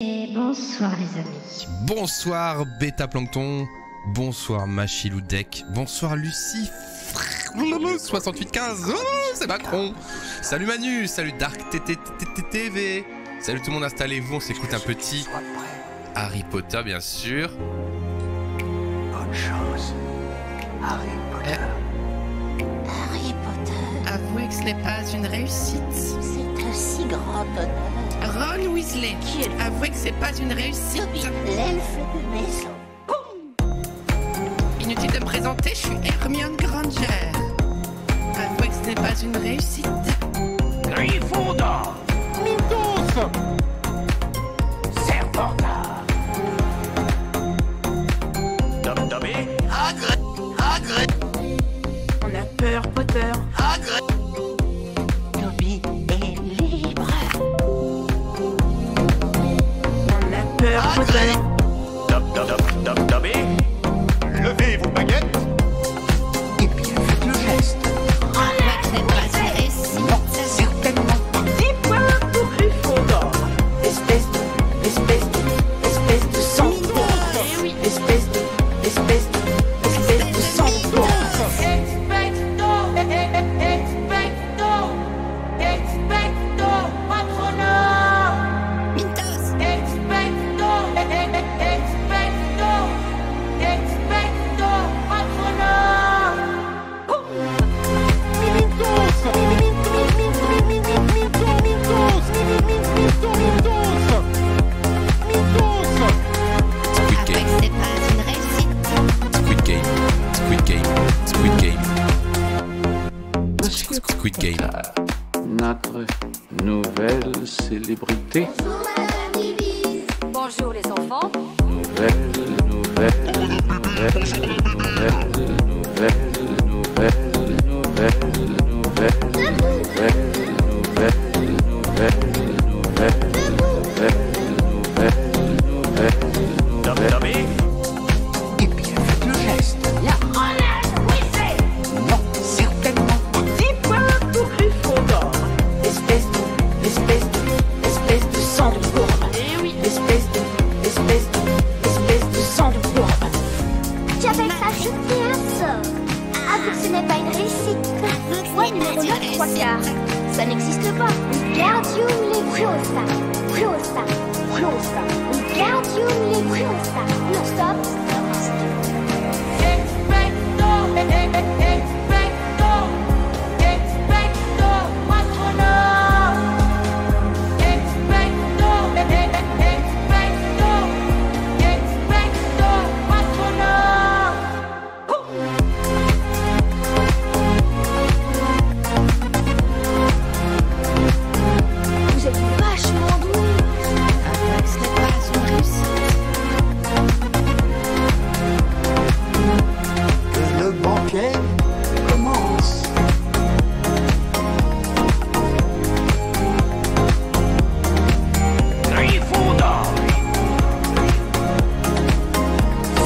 Et bonsoir les amis. Bonsoir Bêta Plancton, bonsoir Machiloudec, bonsoir Lucie 6815, c'est Macron. Salut Manu, salut Dark TV. Salut tout le monde, installez-vous, on s'écoute un petit Harry Potter bien sûr. Bonne chance, Harry Potter. Harry Potter, Avouez que ce n'est pas une réussite. c'est un si grand honneur. Ron Weasley, Qui est avouez que c'est pas une réussite. l'elfe de maison. Inutile de me présenter, je suis Hermione Granger. Avouez que ce n'est pas une réussite. Gryffondor. Mythos. Serpentard. Dobby. Hagrid. On a peur, Potter. Toby est libre. On a peur, Potter. Dobby. Levez vos baguettes. Et bien faites le geste. Avouez que ce n'est pas une réussite. Non, certainement pas. 10 points pour Gryffondor. Espèce de sang. Eh oui. Espèce de sang. Mythos. Squid Avouez Game, que c'est pas une réussite. Squid Game, Squid Game, Squid Game, Squid Game. Notre nouvelle célébrité. Bonjour les enfants. Nouvelle Dobby. Et bien faites le geste. La relève, oui c'est. Non, certainement pas. 10 points pour Gryffondor. Espèce de sang de bourbe. Eh oui. Espèce de sang de bourbe. Tu avais ajouté un sort. Avoue que ce n'est pas une réussite. Ouais, numéro 9, 3 quarts. Ça n'existe pas. Wingardium Leviosa. Wingardium Leviosa. Non, stop. Vous êtes vachement doués. Avouez que ce n'est pas une réussite. Que le banquet commence. Gryffondor.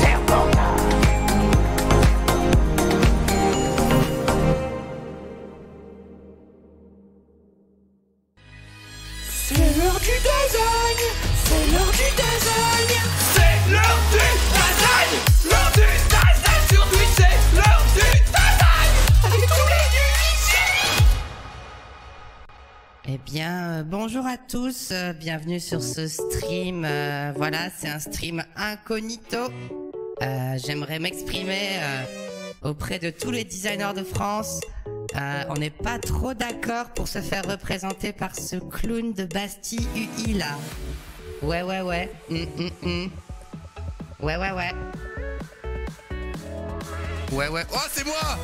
Serpentard. C'est l'heure du design. C'est l'heure du design. C'est l'heure du design. L'heure du design sur Twitch, c'est l'heure du design. Avec tous les unités. Eh bien, bonjour à tous, bienvenue sur ce stream. Voilà, c'est un stream incognito. J'aimerais m'exprimer auprès de tous les designers de France. On n'est pas trop d'accord pour se faire représenter par ce clown de Bastille UI là. Ouais. Ouais. Ouais, oh c'est moi.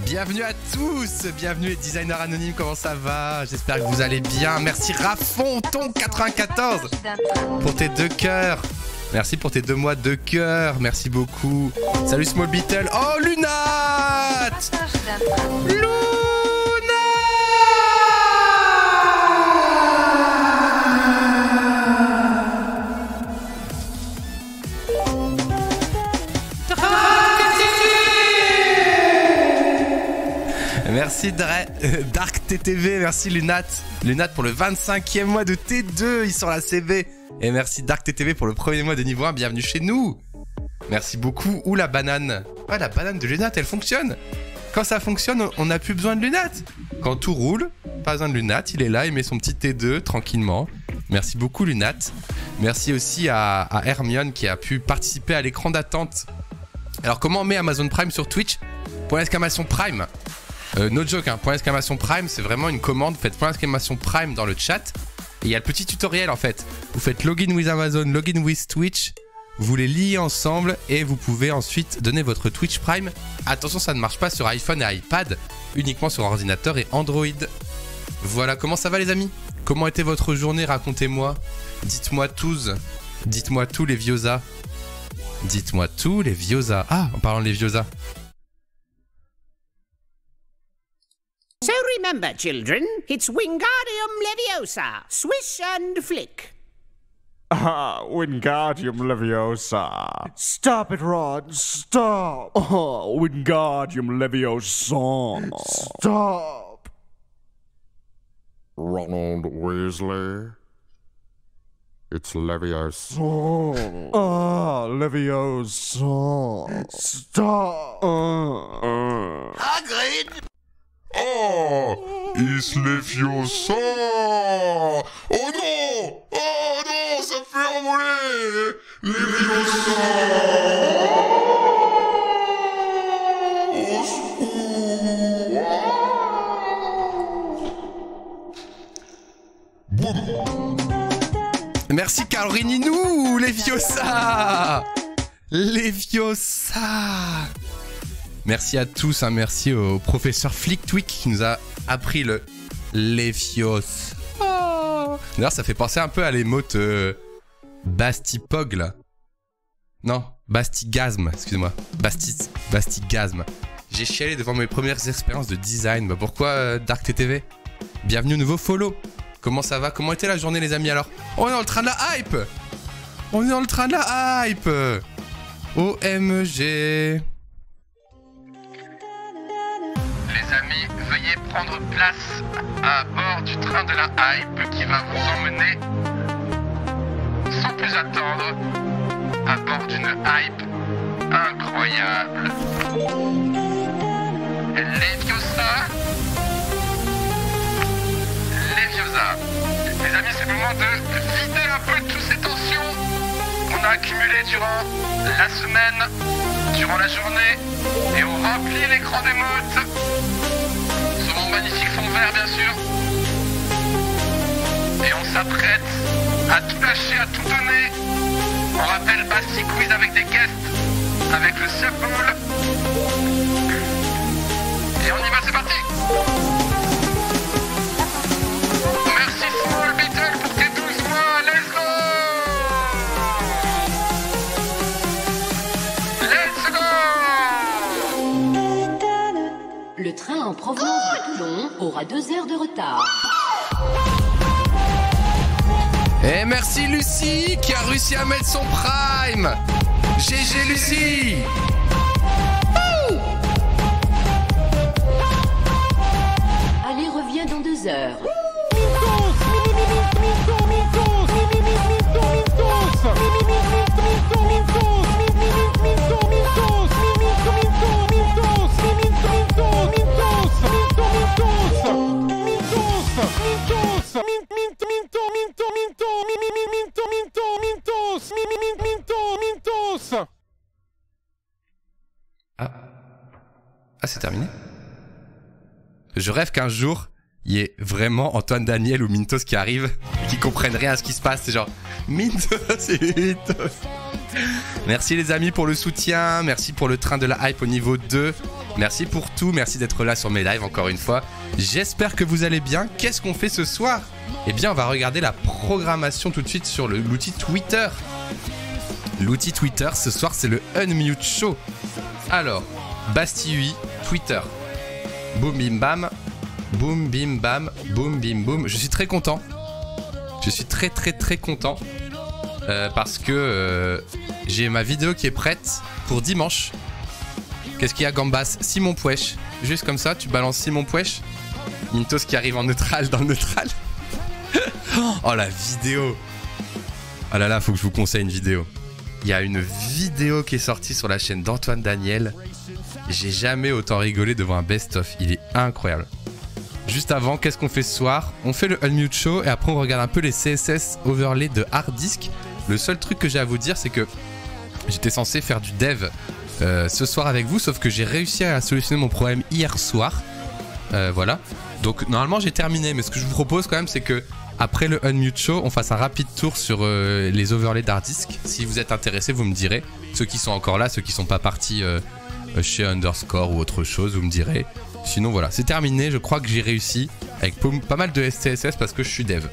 Bienvenue à tous, bienvenue les designers anonymes, comment ça va? J'espère que vous allez bien. Merci Rafonton94 pour tes 2 cœurs. Merci pour tes 2 mois de cœur, merci beaucoup. Salut Small Beetle. Oh Lunat. Merci Dark TTV, merci Lunat. Lunat pour le 25e mois de T2, il sort la CV. Et merci DarkTTV pour le premier mois de niveau 1. Bienvenue chez nous. Merci beaucoup. Ou la banane. Ah, la banane de Lunat, elle fonctionne. Quand ça fonctionne, on n'a plus besoin de Lunat. Quand tout roule, pas besoin de Lunat. Il est là, il met son petit T2 tranquillement. Merci beaucoup Lunat. Merci aussi à Hermione qui a pu participer à l'écran d'attente. Alors comment on met Amazon Prime sur Twitch? Point d'exclamation Prime. No joke, hein, point d'exclamation Prime, c'est vraiment une commande. Faites point d'exclamation Prime dans le chat. Et il y a le petit tutoriel en fait. Vous faites login with Amazon, login with Twitch. Vous les liez ensemble et vous pouvez ensuite donner votre Twitch Prime. Attention, ça ne marche pas sur iPhone et iPad, uniquement sur ordinateur et Android. Voilà, comment ça va les amis? Comment était votre journée? Racontez-moi. Dites-moi tous. Dites-moi tous les Viosa. Dites-moi tous les Viosa. Ah, en parlant des Viosa. So remember, children, it's Wingardium Leviosa. Swish and flick. Ah, Wingardium Leviosa. Stop it, Ron. Stop. Oh, Wingardium Leviosa. Stop. Ronald Weasley. It's Leviosa. Ah, Leviosa. Stop. Hagrid. Oh, it's Leviosa. Oh non. Oh non, ça me fait envoler. Leviosa. Au secours. Boum. Merci Caroline Inou, Leviosa. Leviosa. Merci à tous, hein, merci au professeur Flicktwick qui nous a appris le Leviosa. Oh. D'ailleurs, ça fait penser un peu à l'émote Bastipog là. Non, Bastigasme, excuse-moi. Bastigasme. J'ai chialé devant mes premières expériences de design. Bah pourquoi DarkTTV? Bienvenue au nouveau follow. Comment ça va? Comment était la journée les amis alors? On est dans le train de la hype. On est dans le train de la hype. OMG. Les amis, veuillez prendre place à bord du train de la hype qui va vous emmener, sans plus attendre, à bord d'une hype incroyable. Leviosa. Leviosa. Les amis, c'est le moment de vider un peu toutes ces tensions qu'on a accumulées durant la semaine, durant la journée, et on remplit l'écran d'émotes. Sur mon magnifique fond vert, bien sûr. Et on s'apprête à tout lâcher, à tout donner. On rappelle Basti Quiz avec des guests, avec le Shuffle. Et on y va, c'est parti. Merci Small Beetle pour tes 12 mois, let's go. Let's go. Le train en provenance de Toulon aura 2 heures de retard. Et merci Lucie qui a réussi à mettre son prime. GG Lucie. Allez, reviens dans 2 heures. Ah, c'est terminé? Je rêve qu'un jour, il y ait vraiment Antoine Daniel ou Mintos qui arrivent et qui comprennent rien à ce qui se passe. C'est genre, Mintos et Mintos. Merci les amis pour le soutien. Merci pour le train de la hype au niveau 2. Merci pour tout. Merci d'être là sur mes lives encore une fois. J'espère que vous allez bien. Qu'est-ce qu'on fait ce soir? Eh bien, on va regarder la programmation tout de suite sur l'outil Twitter. L'outil Twitter, ce soir, c'est le Unmute Show. Alors, Bastille, Twitter. Boum bim bam. Boum bim bam. Boum bim boum. Je suis très content. Je suis très content. Parce que j'ai ma vidéo qui est prête pour dimanche. Qu'est-ce qu'il y a, Gambas? Simon Pouèche. Juste comme ça, tu balances Simon Pouèche. Mintos qui arrive en neutral dans le neutral. Oh, la vidéo. Ah là là, faut que je vous conseille une vidéo. Il y a une vidéo qui est sortie sur la chaîne d'Antoine Daniel. J'ai jamais autant rigolé devant un best-of. Il est incroyable. Juste avant, qu'est-ce qu'on fait ce soir? On fait le Unmute Show et après on regarde un peu les CSS overlay de hard disk. Le seul truc que j'ai à vous dire, c'est que j'étais censé faire du dev ce soir avec vous, sauf que j'ai réussi à solutionner mon problème hier soir. Voilà. Donc normalement j'ai terminé, mais ce que je vous propose quand même, c'est que après le Unmute Show, on fasse un rapide tour sur les overlays d'hard disk. Si vous êtes intéressés, vous me direz. Ceux qui sont encore là, ceux qui sont pas partis chez Underscore ou autre chose, vous me direz. Sinon voilà, c'est terminé. Je crois que j'ai réussi avec pas mal de SCSS parce que je suis dev.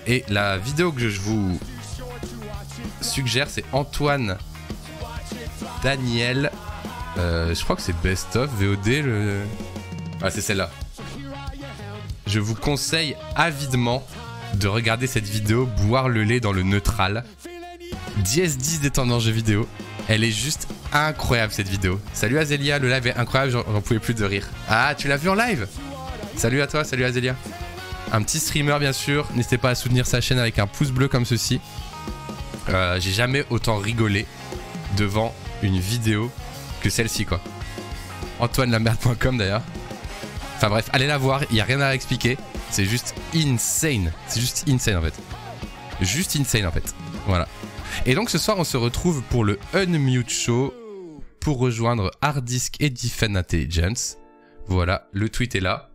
Et la vidéo que je vous suggère, c'est Antoine Daniel. Je crois que c'est Best of VOD. Ah, c'est celle-là. Je vous conseille avidement de regarder cette vidéo, boire le lait dans le neutral. 10 des tendances jeux vidéo. Elle est juste incroyable cette vidéo. Salut Azélia, le live est incroyable, j'en pouvais plus de rire. Ah, tu l'as vu en live? Salut à toi, salut Azélia. Un petit streamer bien sûr, n'hésitez pas à soutenir sa chaîne avec un pouce bleu comme ceci. J'ai jamais autant rigolé devant une vidéo que celle-ci quoi. AntoineLamerde.com d'ailleurs. Enfin bref, allez la voir, il n'y a rien à expliquer. C'est juste insane. C'est juste insane en fait. Juste insane en fait. Voilà. Et donc ce soir on se retrouve pour le Unmute Show pour rejoindre Hard Disk et Defend Intelligence. Voilà, le tweet est là.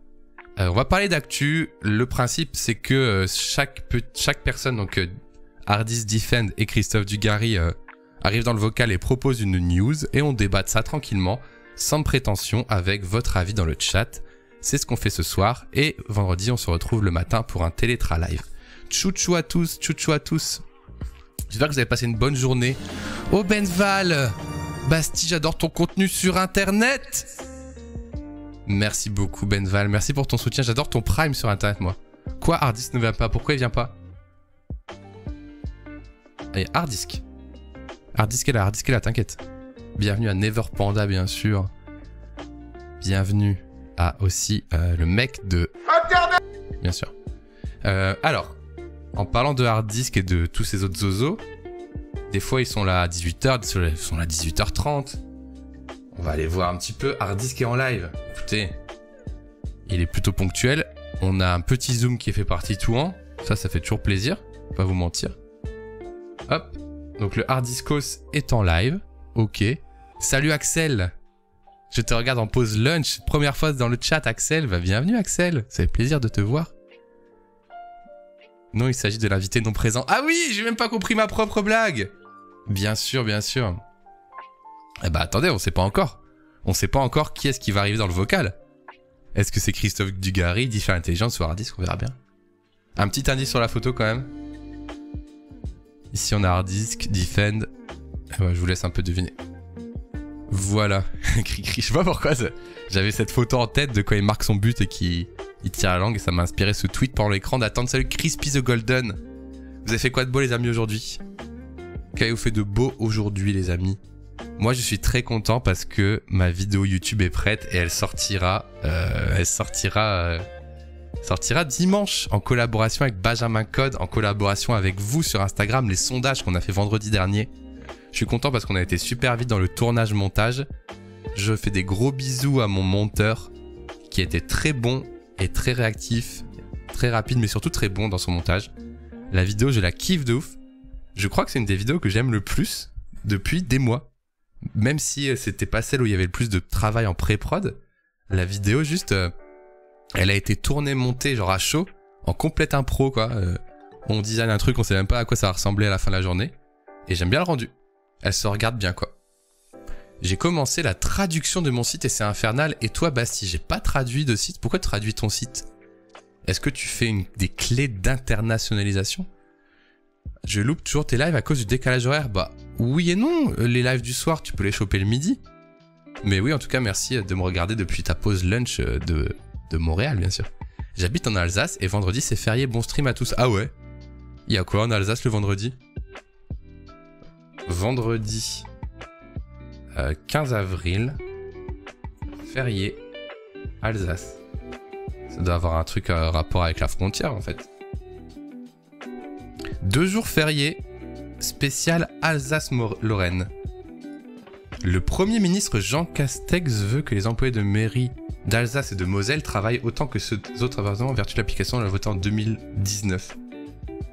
On va parler d'actu. Le principe c'est que chaque personne, donc Hard Disk, Defend et Christophe Dugarry arrive dans le vocal et propose une news et on débat de ça tranquillement, sans prétention, avec votre avis dans le chat. C'est ce qu'on fait ce soir et vendredi on se retrouve le matin pour un Télétra live. Tchou à tous, tchou à tous. J'espère que vous avez passé une bonne journée. Oh Benval, Basti, j'adore ton contenu sur internet. Merci beaucoup Benval, merci pour ton soutien, j'adore ton prime sur internet moi. Quoi, Hard Disk ne vient pas? Pourquoi il vient pas? Allez, Hard Disk. Hard Disk est là, t'inquiète. Bienvenue à Never Panda bien sûr. Bienvenue à aussi le mec de Internet. Bien sûr. Alors, en parlant de Hard Disk et de tous ces autres zozos, des fois ils sont là à 18h, ils sont là à 18h30. On va aller voir un petit peu. Hard Disk est en live. Écoutez, il est plutôt ponctuel. On a un petit zoom qui est fait par Titouan. Ça fait toujours plaisir. Pas vous mentir. Hop. Donc le Hard Diskos est en live. Ok. Salut Axel. Je te regarde en pause lunch. Première fois dans le chat Axel. Bah, bienvenue Axel. Ça fait plaisir de te voir. Non, il s'agit de l'invité non présent. Ah oui, j'ai même pas compris ma propre blague. Bien sûr, bien sûr. Eh bah attendez, on sait pas encore. On sait pas encore qui est-ce qui va arriver dans le vocal. Est-ce que c'est Christophe Dugarry, Defend Intelligence ou Hard Disk? On verra bien. Un petit indice sur la photo quand même. Ici on a Hard Disk, Defend. Ouais, je vous laisse un peu deviner. Voilà. Cri-cri, je sais pas pourquoi j'avais cette photo en tête de quand il marque son but et qu'il tire la langue et ça m'a inspiré ce tweet pendant l'écran d'attendre. Salut Crispy the Golden. Vous avez fait quoi de beau les amis aujourd'hui? Qu'avez-vous fait de beau aujourd'hui les amis? Moi je suis très content parce que ma vidéo YouTube est prête et elle sortira dimanche en collaboration avec Benjamin Code, en collaboration avec vous sur Instagram, les sondages qu'on a fait vendredi dernier. Je suis content parce qu'on a été super vite dans le tournage-montage. Je fais des gros bisous à mon monteur qui était très bon et très réactif, très rapide mais surtout très bon dans son montage. La vidéo, je la kiffe de ouf. Je crois que c'est une des vidéos que j'aime le plus depuis des mois. Même si c'était pas celle où il y avait le plus de travail en pré-prod, la vidéo juste, elle a été tournée, montée genre à chaud, en complète impro quoi. On design un truc, on sait même pas à quoi ça va ressembler à la fin de la journée. Et j'aime bien le rendu. Elle se regarde bien quoi. J'ai commencé la traduction de mon site et c'est infernal. Et toi Basti, j'ai pas traduit de site. Pourquoi tu traduis ton site? Est-ce que tu fais des clés d'internationalisation? Je loupe toujours tes lives à cause du décalage horaire. Bah oui et non. Les lives du soir, tu peux les choper le midi. Mais oui, en tout cas, merci de me regarder depuis ta pause lunch de Montréal, bien sûr. J'habite en Alsace et vendredi, c'est férié. Bon stream à tous. Ah ouais? Il y a quoi en Alsace le vendredi? Vendredi 15 avril, férié, Alsace. Ça doit avoir un truc à rapport avec la frontière en fait. 2 jours fériés spécial Alsace-Lorraine. Le Premier ministre Jean Castex veut que les employés de mairie d'Alsace et de Moselle travaillent autant que ceux des autres appartements en vertu de l'application de la votée en 2019.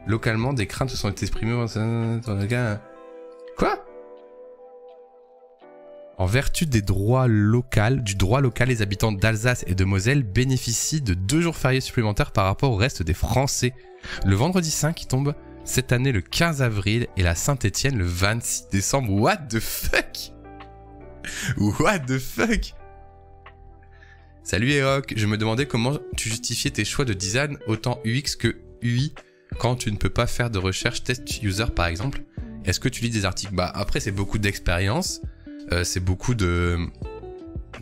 Localement, des craintes se sont exprimées. Quoi? En vertu des droits du droit local, les habitants d'Alsace et de Moselle bénéficient de 2 jours fériés supplémentaires par rapport au reste des Français. Le vendredi 5 qui tombe cette année le 15 avril et la Saint-Étienne le 26 décembre. What the fuck? What the fuck? Salut Eok, je me demandais comment tu justifiais tes choix de design autant UX que UI quand tu ne peux pas faire de recherche test user par exemple. Est-ce que tu lis des articles? Bah après c'est beaucoup d'expérience, c'est beaucoup de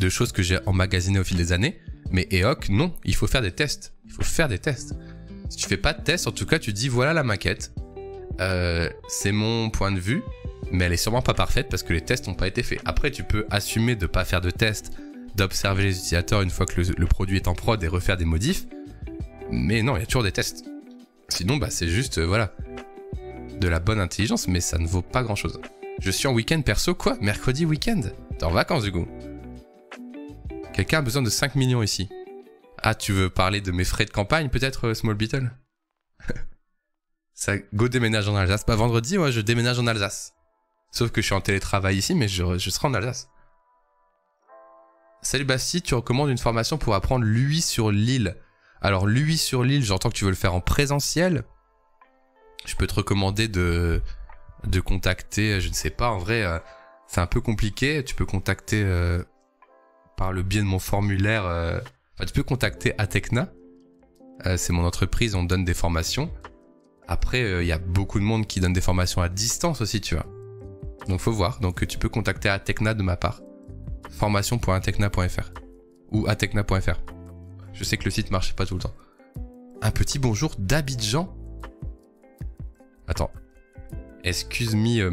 choses que j'ai emmagasinées au fil des années. Mais Eok, non, il faut faire des tests. Il faut faire des tests. Si tu fais pas de tests, en tout cas tu dis voilà la maquette. C'est mon point de vue, mais elle est sûrement pas parfaite parce que les tests n'ont pas été faits. Après tu peux assumer de pas faire de tests, d'observer les utilisateurs une fois que le produit est en prod et refaire des modifs. Mais non, il y a toujours des tests. Sinon, bah c'est juste, voilà, de la bonne intelligence, mais ça ne vaut pas grand chose. Je suis en week-end perso, quoi? Mercredi week-end? T'es en vacances du coup? Quelqu'un a besoin de 5 millions ici. Ah, tu veux parler de mes frais de campagne peut-être, Small Beetle? Ça, go déménage en Alsace. Bah vendredi, ouais, je déménage en Alsace. Sauf que je suis en télétravail ici, mais je serai en Alsace. Salut Bastille, tu recommandes une formation pour apprendre l'UI sur l'île. Alors l'UI sur l'île, j'entends que tu veux le faire en présentiel. Je peux te recommander de contacter, je ne sais pas, en vrai, c'est un peu compliqué. Tu peux contacter par le biais de mon formulaire. Enfin, tu peux contacter Atecna. C'est mon entreprise, on donne des formations. Après, il y a beaucoup de monde qui donne des formations à distance aussi, tu vois. Donc faut voir. Donc tu peux contacter Atecna de ma part. Formation.atecna.fr ou atecna.fr. Je sais que le site marche pas tout le temps. Un petit bonjour d'Abidjan. Attends. Excuse-moi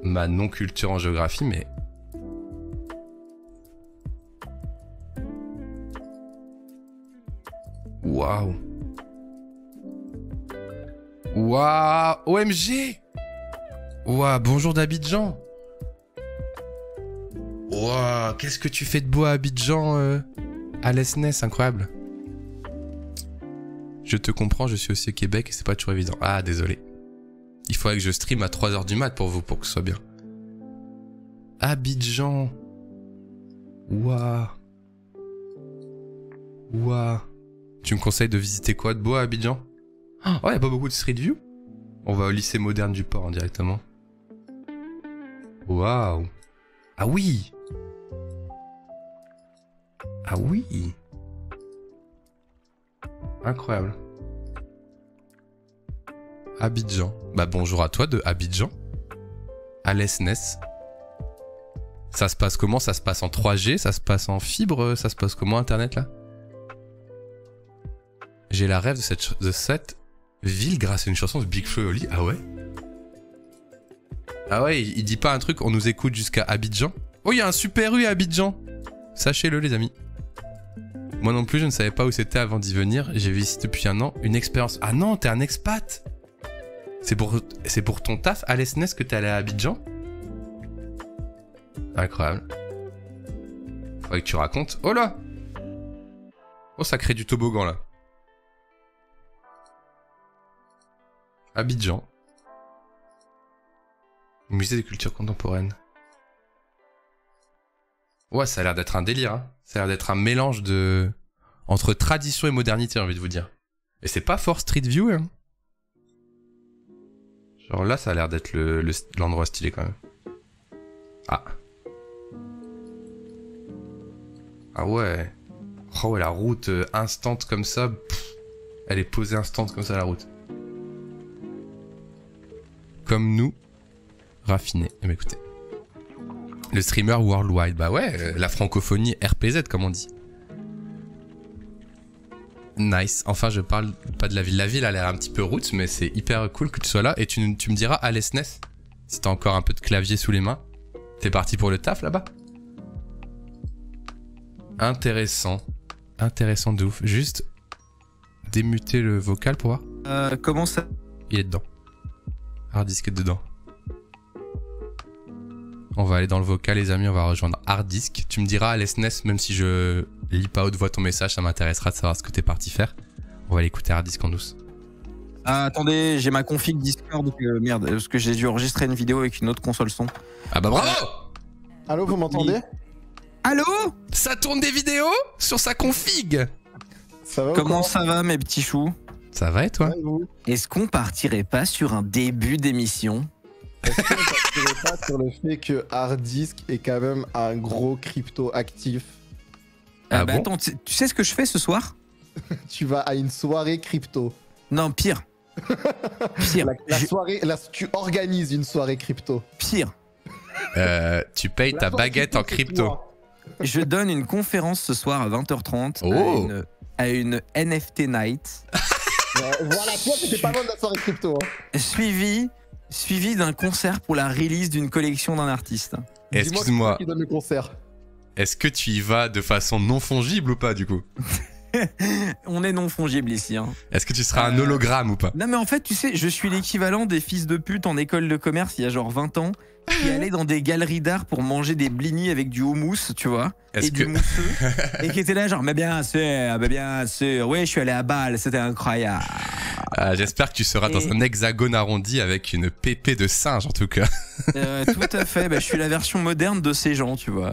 ma non-culture en géographie, mais... Waouh. Waouh. OMG. Waouh, bonjour d'Abidjan. Waouh, qu'est-ce que tu fais de beau à Abidjan, à l'Esnès, incroyable. Je te comprends, je suis aussi au Québec et c'est pas toujours évident. Ah, désolé. Il faudrait que je stream à 3h du mat pour vous, pour que ce soit bien. Abidjan. Waouh. Waouh. Tu me conseilles de visiter quoi de beau à Abidjan? Oh, y a pas beaucoup de Street View? On va au lycée moderne du port directement. Waouh. Ah oui. Ah oui. Incroyable. Abidjan. Bah bonjour à toi de Abidjan. À l'Esnès. Ça se passe comment? Ça se passe en 3G? Ça se passe en fibre? Ça se passe comment internet là? J'ai la rêve de cette ville grâce à une chanson de Big Flo et Oli. Ah ouais? Ah ouais, il dit pas un truc, on nous écoute jusqu'à Abidjan. Oh, il y a un Super U à Abidjan. Sachez-le les amis. Moi non plus, je ne savais pas où c'était avant d'y venir. J'ai vu ici depuis un an. Une expérience. Ah non, t'es un expat. C'est pour ton taf à l'Esnès que t'es allé à Abidjan? Incroyable. Faudrait que tu racontes. Oh là. Oh, ça crée du toboggan là. Abidjan. Musée des cultures contemporaines. Ouais, ça a l'air d'être un délire, hein. Ça a l'air d'être un mélange de... entre tradition et modernité, j'ai envie de vous dire. Et c'est pas fort Street View, hein. Genre là, ça a l'air d'être l'endroit stylé quand même. Ah. Ah ouais. Oh ouais, la route instant comme ça. Pff, elle est posée instant comme ça, la route. Comme nous, raffinés. Eh bien, écoutez. Le streamer worldwide. Bah ouais, la francophonie RPZ, comme on dit. Nice. Enfin, je parle pas de la ville. La ville a l'air un petit peu roots, mais c'est hyper cool que tu sois là. Et tu me diras à l'Esnès, si t'as encore un peu de clavier sous les mains. T'es parti pour le taf là-bas? Intéressant. Intéressant de ouf. Juste démuter le vocal pour voir. Comment ça? Il est dedans. Hard Disk est dedans. On va aller dans le vocal, les amis, on va rejoindre Hard Disk. Tu me diras, Alesness, même si je lis pas haute voix ton message, ça m'intéressera de savoir ce que t'es parti faire. On va l'écouter Hard Disk en douce. Ah, attendez, j'ai ma config Discord. Merde, parce que j'ai dû enregistrer une vidéo avec une autre console son. Ah bah bravo! Allô, vous m'entendez? Allô? Ça tourne des vidéos sur sa config. Ça va? Comment ça va, mes petits choux? Ça va et toi? Est-ce qu'on partirait pas sur un début d'émission? Est-ce qu'on partirait pas sur le fait que Hard Disk est quand même un gros crypto actif? Ah bah bon? attends, tu sais ce que je fais ce soir? Tu vas à une soirée crypto. Non, pire. Pire. Tu organises une soirée crypto. Pire. Tu payes ta baguette en crypto. Je donne une conférence ce soir à 20h30 à une NFT night. Voilà, toi, t'étais pas loin de la soirée crypto. Hein. Suivi d'un concert pour la release d'une collection d'un artiste. Excuse-moi. Qui donne le concert? Est-ce que tu y vas de façon non fongible ou pas du coup? On est non fongible ici. Hein. Est-ce que tu seras un hologramme ou pas? Non mais en fait, tu sais, je suis l'équivalent des fils de pute en école de commerce il y a genre 20 ans qui allaient dans des galeries d'art pour manger des blinis avec du houmous, tu vois, du mousseux, et qui étaient là genre mais bien sûr, oui, je suis allé à Bâle, c'était incroyable. J'espère que tu seras dans un hexagone arrondi avec une pépée de singe en tout cas. Tout à fait, je suis la version moderne de ces gens, tu vois.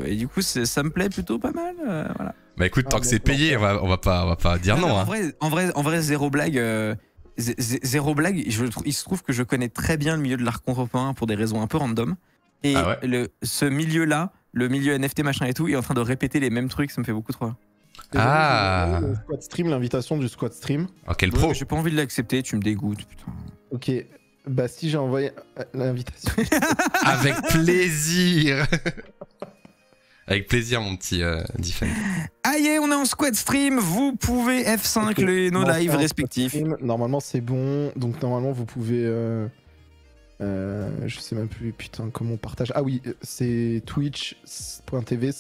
Et du coup ça me plaît plutôt pas mal. Voilà. Bah écoute, tant que c'est payé, on va pas dire non. En vrai, zéro blague. Zéro blague, il se trouve que je connais très bien le milieu de l'art contemporain pour des raisons un peu random. Et ce milieu-là, le milieu NFT machin et tout, est en train de répéter les mêmes trucs, ça me fait beaucoup trop. Le Squad Stream, l'invitation du Squad Stream. Oh, quel pro! J'ai pas envie de l'accepter, tu me dégoûtes, putain. Ok, bah si j'ai envoyé l'invitation. Avec plaisir! Avec plaisir, mon petit Defend. Aïe, on est en Squad Stream, vous pouvez F5 nos lives respectifs. Normalement, c'est bon. Donc, normalement, vous pouvez. Je sais même plus, putain, comment on partage. Ah oui, c'est twitch.tv/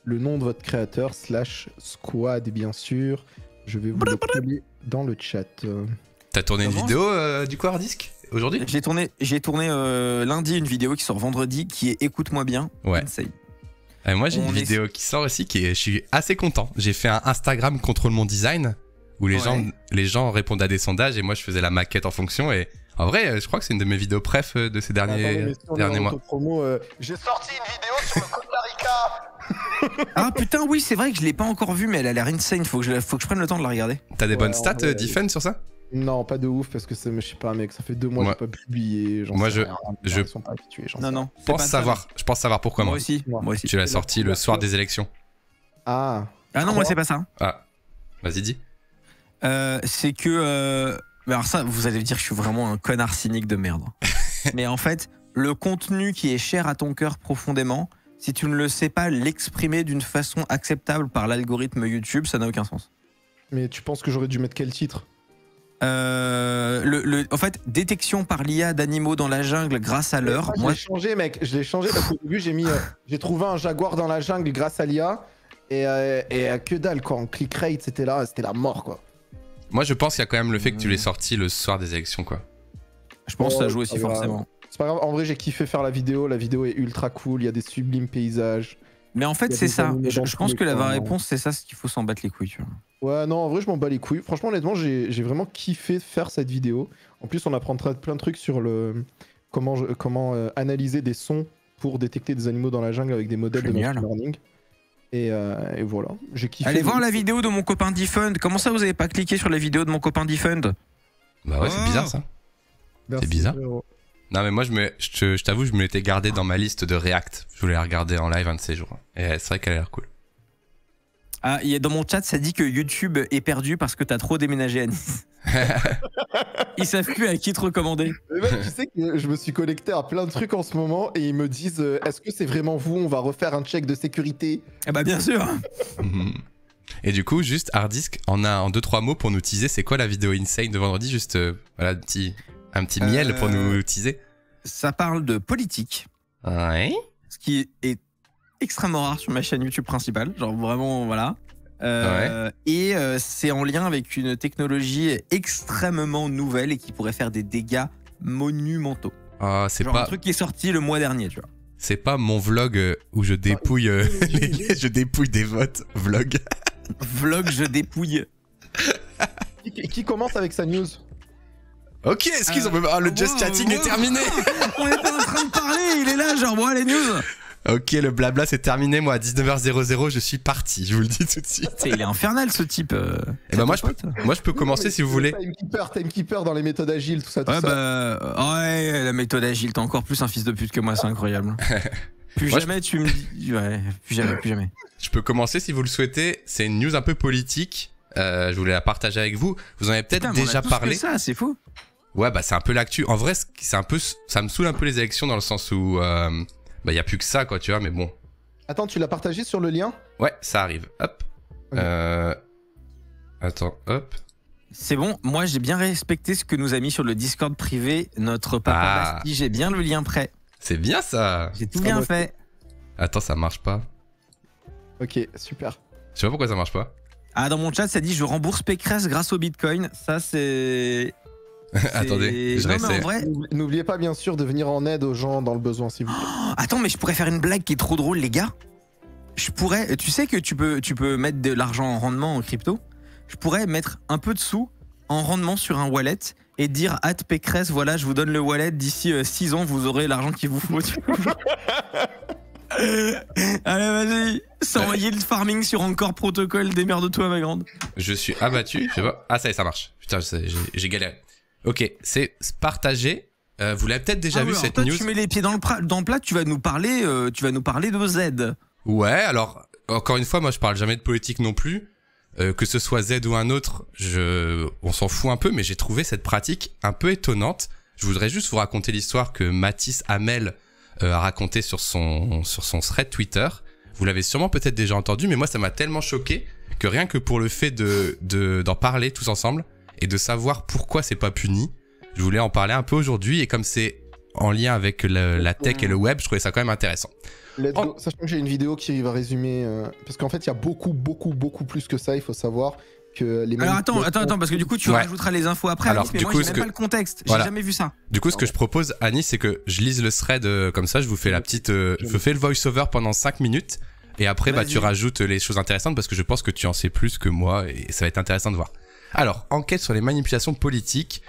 le nom de votre créateur / squad, bien sûr. Je vais vous le coller dans le chat. T'as tourné une vidéo du coup Hard Disk aujourd'hui? J'ai tourné lundi une vidéo qui sort vendredi qui est Écoute-moi bien. Ouais. Moi j'ai une vidéo qui sort aussi je suis assez content. J'ai fait un Instagram contrôle mon design où les gens répondent à des sondages et moi je faisais la maquette en fonction et en vrai je crois que c'est une de mes vidéos préf de ces derniers mois. J'ai sorti une vidéo sur le Costa Rica. Ah putain oui c'est vrai que je l'ai pas encore vue mais elle a l'air insane, faut que je prenne le temps de la regarder. T'as des bonnes stats Defend sur ça? Non, pas de ouf parce que je sais pas mec, ça fait 2 mois que j'ai pas publié. Moi je pense savoir pourquoi moi aussi. Tu l'as sorti le soir des élections. Ah non, moi c'est pas ça. Ah, vas-y dis. C'est que alors ça vous allez me dire que je suis vraiment un connard cynique de merde. Mais en fait, le contenu qui est cher à ton cœur profondément, si tu ne le sais pas l'exprimer d'une façon acceptable par l'algorithme YouTube, ça n'a aucun sens. Mais tu penses que j'aurais dû mettre quel titre? En fait, détection par l'IA d'animaux dans la jungle grâce à l'heure. Je l'ai changé, mec. Je l'ai changé parce qu'au début, j'ai trouvé un jaguar dans la jungle grâce à l'IA. Et que dalle, quoi. En click rate, c'était la mort, quoi. Moi, je pense qu'il y a quand même le fait que tu l'aies sorti le soir des élections, quoi. Je pense que ça joue aussi forcément. C'est pas grave. En vrai, j'ai kiffé faire la vidéo. La vidéo est ultra cool. Il y a des sublimes paysages. Mais en fait, c'est ça. Je pense que la vraie réponse, c'est ça, ce qu'il faut s'en battre les couilles, tu vois. Ouais, non, en vrai, je m'en bats les couilles. Franchement, honnêtement, j'ai vraiment kiffé faire cette vidéo. En plus, on apprend plein de trucs sur comment analyser des sons pour détecter des animaux dans la jungle avec des modèles de machine learning. Et voilà, j'ai kiffé. Allez voir la vidéo de mon copain Defund. Comment ça, vous avez pas cliqué sur la vidéo de mon copain Defund? Bah ouais, c'est bizarre ça. C'est bizarre. Non mais moi je t'avoue je me l'étais gardé dans ma liste de React. Je voulais la regarder en live un de ces jours. Et c'est vrai qu'elle a l'air cool. Ah, dans mon chat ça dit que YouTube est perdu parce que t'as trop déménagé à Nice. Ils savent plus à qui te recommander. Mais mec, tu sais que je me suis connecté à plein de trucs en ce moment et ils me disent est-ce que c'est vraiment vous? On va refaire un check de sécurité. Ah bah bien sûr. Et du coup juste Hard Disk en 2-3 mots pour nous teaser c'est quoi la vidéo insane de vendredi juste voilà un petit miel pour nous teaser. Ça parle de politique. Ouais. Ce qui est extrêmement rare sur ma chaîne YouTube principale. Genre vraiment, voilà. Et c'est en lien avec une technologie extrêmement nouvelle et qui pourrait faire des dégâts monumentaux. Ah, c'est Genre pas... un truc qui est sorti le mois dernier, tu vois. C'est pas mon vlog où je dépouille, je dépouille des votes. Vlog. Vlog, je dépouille. Qui commence avec sa news? Ok, excuse, le just chatting est terminé. On était en train de parler, il est là, genre, bon, les news. Ok, le blabla c'est terminé. Moi, à 19h00, je suis parti. Je vous le dis tout de suite. Il est infernal, ce type. Et bah, moi, je peux commencer si vous voulez. Timekeeper dans les méthodes agiles, tout ça. Ouais, ouais, la méthode agile, t'es encore plus un fils de pute que moi, c'est incroyable. Plus moi, jamais tu me dis. Ouais, plus jamais. Je peux commencer si vous le souhaitez. C'est une news un peu politique. Je voulais la partager avec vous. Vous en avez peut-être déjà parlé. C'est ça, c'est fou. Ouais, bah c'est un peu l'actu. En vrai, c'est un peu, ça me saoule un peu les élections dans le sens où bah y a plus que ça, quoi, tu vois. Mais bon. Attends, tu l'as partagé sur le lien? Ouais, ça arrive. Hop. Okay. Attends, hop. C'est bon. Moi, j'ai bien respecté ce que nous a mis sur le Discord privé notre papa Basti. J'ai bien le lien prêt. C'est bien ça. J'ai tout bien fait. Attends, ça marche pas. Ok, super. Je sais pas pourquoi ça marche pas. Ah, dans mon chat, ça dit je rembourse Pécresse grâce au Bitcoin. Ça, c'est. Attendez, je réessaye. Vrai... N'oubliez pas bien sûr de venir en aide aux gens dans le besoin si vous voulez. Oh, attends, mais je pourrais faire une blague qui est trop drôle, les gars. Je pourrais. Tu sais que tu peux mettre de l'argent en rendement en crypto. Je pourrais mettre un peu de sous en rendement sur un wallet et dire Pécresse, voilà, je vous donne le wallet, d'ici 6 ans, vous aurez l'argent qu'il vous faut. Allez, vas-y. 100 yield farming sur Encore Protocol, démerde-toi, ma grande. Je suis abattu, je sais pas. Ah, ça y est, ça marche. Putain, j'ai galéré. Ok, c'est partagé. Vous l'avez peut-être déjà vu cette toi, news. Tu mets les pieds dans le plat, tu vas nous parler de Z. Ouais, alors, encore une fois, moi je parle jamais de politique non plus. Que ce soit Z ou un autre, on s'en fout un peu, mais j'ai trouvé cette pratique un peu étonnante. Je voudrais juste vous raconter l'histoire que Mathis Hamel a raconté sur son thread Twitter. Vous l'avez sûrement peut-être déjà entendu, mais moi ça m'a tellement choqué que rien que pour le fait d'en parler tous ensemble et de savoir pourquoi c'est pas puni, je voulais en parler un peu aujourd'hui, et comme c'est en lien avec la tech et le web, je trouvais ça quand même intéressant. Sachant que j'ai une vidéo qui va résumer, parce qu'en fait il y a beaucoup plus que ça, il faut savoir que les... Alors attends, parce que du coup tu rajouteras les infos après. Alors, Anis, mais moi j'ai même pas le contexte, j'ai jamais vu ça. Du coup ce que je propose, Anis, c'est que je lise le thread comme ça, je vous fais la petite... je fais le voice-over pendant 5 minutes, et après bah, tu rajoutes les choses intéressantes, parce que je pense que tu en sais plus que moi, et ça va être intéressant de voir. Alors, enquête sur les manipulations politiques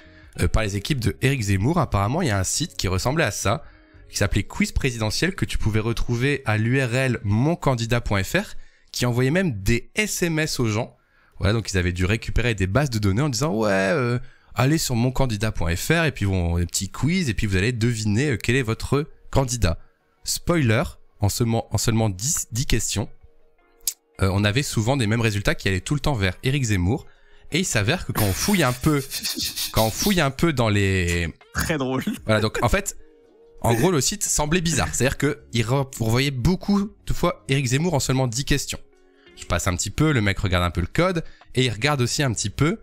par les équipes de Éric Zemmour. Apparemment, il y a un site qui ressemblait à ça, qui s'appelait Quiz Présidentiel, que tu pouvais retrouver à l'URL moncandidat.fr, qui envoyait même des SMS aux gens. Voilà, donc ils avaient dû récupérer des bases de données en disant ouais, allez sur moncandidat.fr et puis des petits quiz et puis vous allez deviner quel est votre candidat. Spoiler, en seulement 10 questions, on avait souvent des mêmes résultats qui allaient tout le temps vers Éric Zemmour. Et il s'avère que quand on fouille un peu dans les... Très drôle. Voilà, donc en fait, en gros, le site semblait bizarre. C'est-à-dire qu'il revoyait beaucoup de fois Éric Zemmour en seulement 10 questions. Je passe un petit peu, le mec regarde un peu le code, et il regarde aussi un petit peu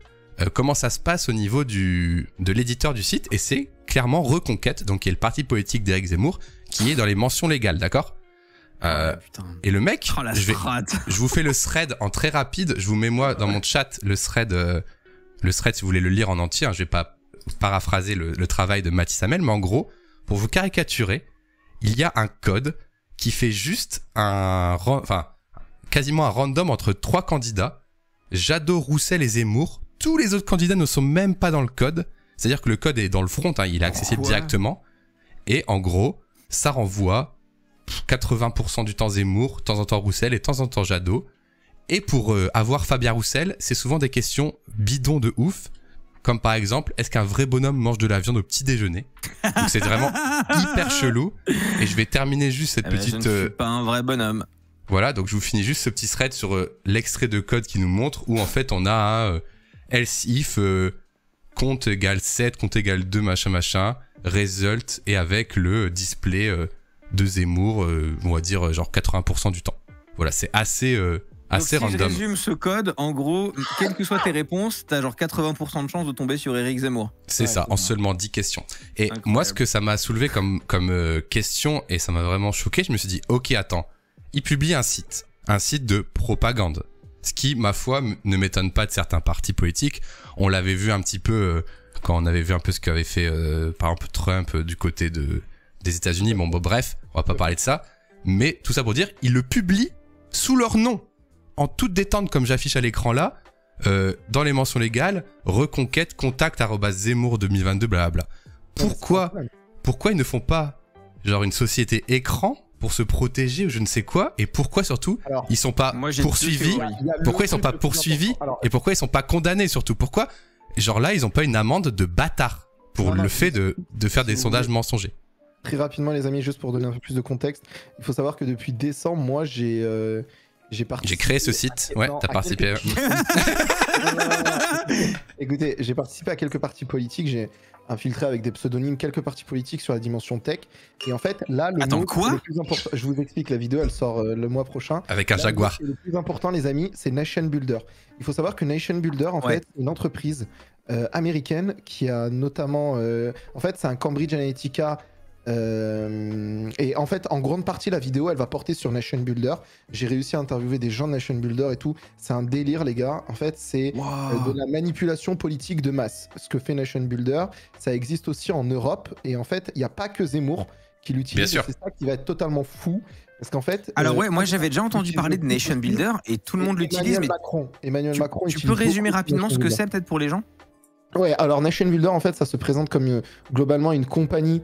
comment ça se passe au niveau de l'éditeur du site, et c'est clairement Reconquête, donc qui est le parti politique d'Éric Zemmour, qui est dans les mentions légales, d'accord ? Et le mec, je vous fais le thread en très rapide. Je vous mets moi dans mon chat le thread si vous voulez le lire en entier. Hein, je vais pas paraphraser le travail de Mathis Hamel, mais en gros, pour vous caricaturer, il y a un code qui fait juste quasiment un random entre 3 candidats, Jadot, Roussel et Zemmour. Tous les autres candidats ne sont même pas dans le code. C'est-à-dire que le code est dans le front, hein, il est accessible directement. Et en gros, ça renvoie 80% du temps Zemmour, de temps en temps Roussel et de temps en temps Jadot. Et pour avoir Fabien Roussel, c'est souvent des questions bidons de ouf, comme par exemple, est-ce qu'un vrai bonhomme mange de la viande au petit déjeuner? Donc c'est vraiment hyper chelou. Et je vais terminer juste cette petite... Je ne suis pas un vrai bonhomme. Voilà, donc je vous finis juste ce petit thread sur l'extrait de code qui nous montre où en fait on a un else if compte égale 7, compte égale 2, machin, result, et avec le display... de Zemmour, on va dire genre 80% du temps. Voilà, c'est assez random. Si je résume ce code, en gros, quelles que soient tes réponses, t'as genre 80% de chance de tomber sur Éric Zemmour. C'est ça, en seulement 10 questions. Et moi, ce que ça m'a soulevé comme question, et ça m'a vraiment choqué, je me suis dit, ok, attends, il publie un site de propagande. Ce qui, ma foi, ne m'étonne pas de certains partis politiques. On l'avait vu un petit peu quand on avait vu un peu ce qu'avait fait, par exemple, Trump du côté des États-Unis. Bon, bref, on va pas parler de ça. Mais tout ça pour dire, ils le publient sous leur nom, en toute détente, comme j'affiche à l'écran là, dans les mentions légales, reconquête, contact @zemmour 2022, blablabla. Pourquoi ils ne font pas genre une société écran pour se protéger ou je ne sais quoi, et pourquoi surtout ils sont pas poursuivis, pourquoi ils sont pas poursuivis et pourquoi ils sont pas condamnés surtout, pourquoi genre là ils ont pas une amende de bâtard pour le fait de faire des sondages mensongers. Très rapidement les amis, juste pour donner un peu plus de contexte, il faut savoir que depuis décembre, moi j'ai créé ce site, ouais, t'as participé. Écoutez, j'ai participé à quelques partis politiques, j'ai infiltré avec des pseudonymes quelques partis politiques sur la dimension tech. Et en fait, là, le plus important, je vous explique, la vidéo elle sort le mois prochain. Avec un Jaguar. Le plus important, les amis, c'est Nation Builder. Il faut savoir que Nation Builder, en fait, c'est une entreprise américaine qui a notamment. En fait, c'est un Cambridge Analytica. Et en fait, en grande partie, la vidéo elle va porter sur Nation Builder. J'ai réussi à interviewer des gens de Nation Builder et tout. C'est un délire, les gars. En fait, c'est de la manipulation politique de masse. Ce que fait Nation Builder, ça existe aussi en Europe. Et en fait, il n'y a pas que Zemmour qui l'utilise. C'est ça qui va être totalement fou. Parce qu'en fait. Alors, moi j'avais déjà entendu parler de Nation Builder et tout le monde l'utilise. Emmanuel Macron. Tu peux résumer rapidement ce que c'est, peut-être pour les gens? Ouais, alors Nation Builder, en fait, ça se présente comme globalement une compagnie.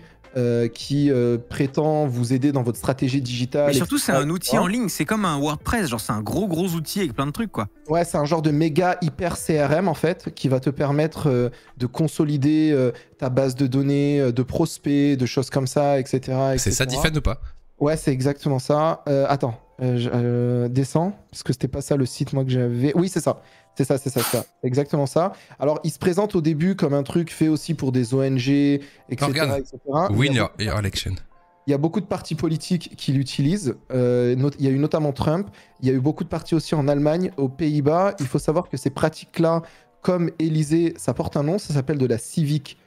Qui prétend vous aider dans votre stratégie digitale. Mais surtout, c'est un outil en ligne, c'est comme un WordPress, genre c'est un gros outil avec plein de trucs, quoi. Ouais, c'est un genre de méga hyper CRM en fait, qui va te permettre de consolider ta base de données, de prospects, de choses comme ça, etc. C'est ça, Diffen ou pas? Ouais, c'est exactement ça. Attends, descends, parce que c'était pas ça le site moi que j'avais. Oui, c'est ça. C'est ça, exactement ça. Alors, il se présente au début comme un truc fait aussi pour des ONG, etc. Win your election. Il y a beaucoup de partis politiques qui l'utilisent. Il y a eu notamment Trump. Il y a eu beaucoup de partis aussi en Allemagne, aux Pays-Bas. Il faut savoir que ces pratiques-là, comme Élysée, ça porte un nom. Ça s'appelle de la civic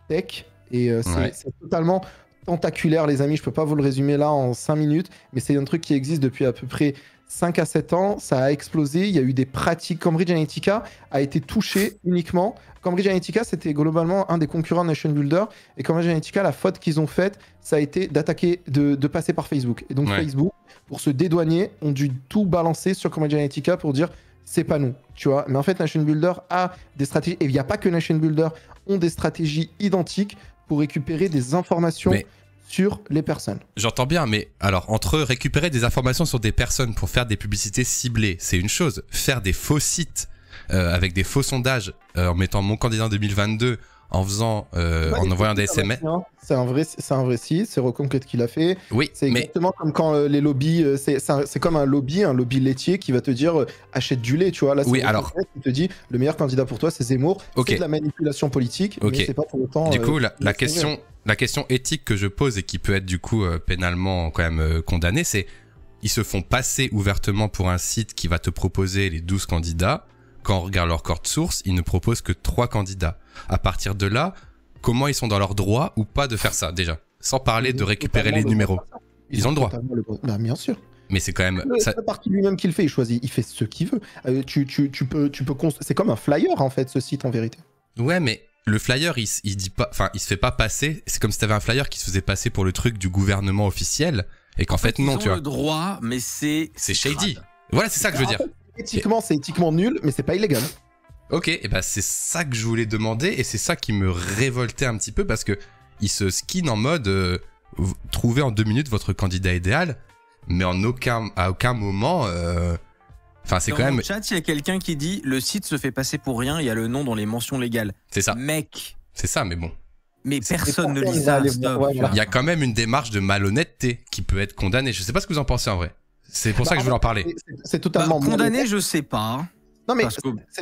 tech. Et c'est totalement tentaculaire, les amis. Je peux pas vous le résumer là en 5 minutes. Mais c'est un truc qui existe depuis à peu près 5 à 7 ans, ça a explosé, il y a eu des pratiques. Cambridge Analytica a été touché uniquement. Cambridge Analytica, c'était globalement un des concurrents de Nation Builder. Et Cambridge Analytica, la faute qu'ils ont faite, ça a été d'attaquer, de passer par Facebook. Et donc Facebook, pour se dédouaner, ont dû tout balancer sur Cambridge Analytica pour dire c'est pas nous, tu vois. Mais en fait, Nation Builder a des stratégies, et il n'y a pas que Nation Builder, ont des stratégies identiques pour récupérer des informations sur les personnes. J'entends bien, mais alors entre récupérer des informations sur des personnes pour faire des publicités ciblées, c'est une chose. Faire des faux sites avec des faux sondages en mettant mon candidat en 2022, en faisant, en envoyant des SMS. C'est un vrai site, c'est Reconquête qui l'a fait. Oui, c'est exactement comme quand les lobbies, c'est comme un lobby laitier qui va te dire achète du lait, tu vois. Là, c'est qui te dit le meilleur candidat pour toi, c'est Zemmour. C'est de la manipulation politique, mais c'est pas pour autant. Du coup, la question éthique que je pose et qui peut être du coup pénalement quand même condamnée, c'est ils se font passer ouvertement pour un site qui va te proposer les 12 candidats. Quand on regarde leur code source, ils ne proposent que 3 candidats. À partir de là, comment ils sont dans leur droit ou pas de faire ça déjà? Sans parler de récupérer les numéros. Ils ont le droit. Bah, bien sûr. Mais c'est quand même. C'est la partie lui-même qu'il fait, il fait ce qu'il veut. Tu peux c'est comme un flyer en fait, ce site en vérité. Ouais, mais le flyer, il dit pas, enfin, il se fait pas passer. C'est comme si t'avais un flyer qui se faisait passer pour le truc du gouvernement officiel et qu'en fait non, tu vois. Ils ont le droit, mais c'est shady. Voilà, c'est ça que je veux dire. Éthiquement, c'est éthiquement nul, mais c'est pas illégal. Ok, et bah c'est ça que je voulais demander et c'est ça qui me révoltait un petit peu parce que il se skin en mode trouvez en 2 minutes votre candidat idéal, mais à aucun moment. Enfin, c'est quand même. Dans le chat, il y a quelqu'un qui dit le site se fait passer pour rien. Il y a le nom dans les mentions légales. C'est ça. Mec. C'est ça, mais bon. Mais personne ne lit ça. Il y a quand même une démarche de malhonnêteté qui peut être condamnée. Je sais pas ce que vous en pensez en vrai. C'est pour ça que je voulais en parler. C'est totalement condamné, je sais pas. Non mais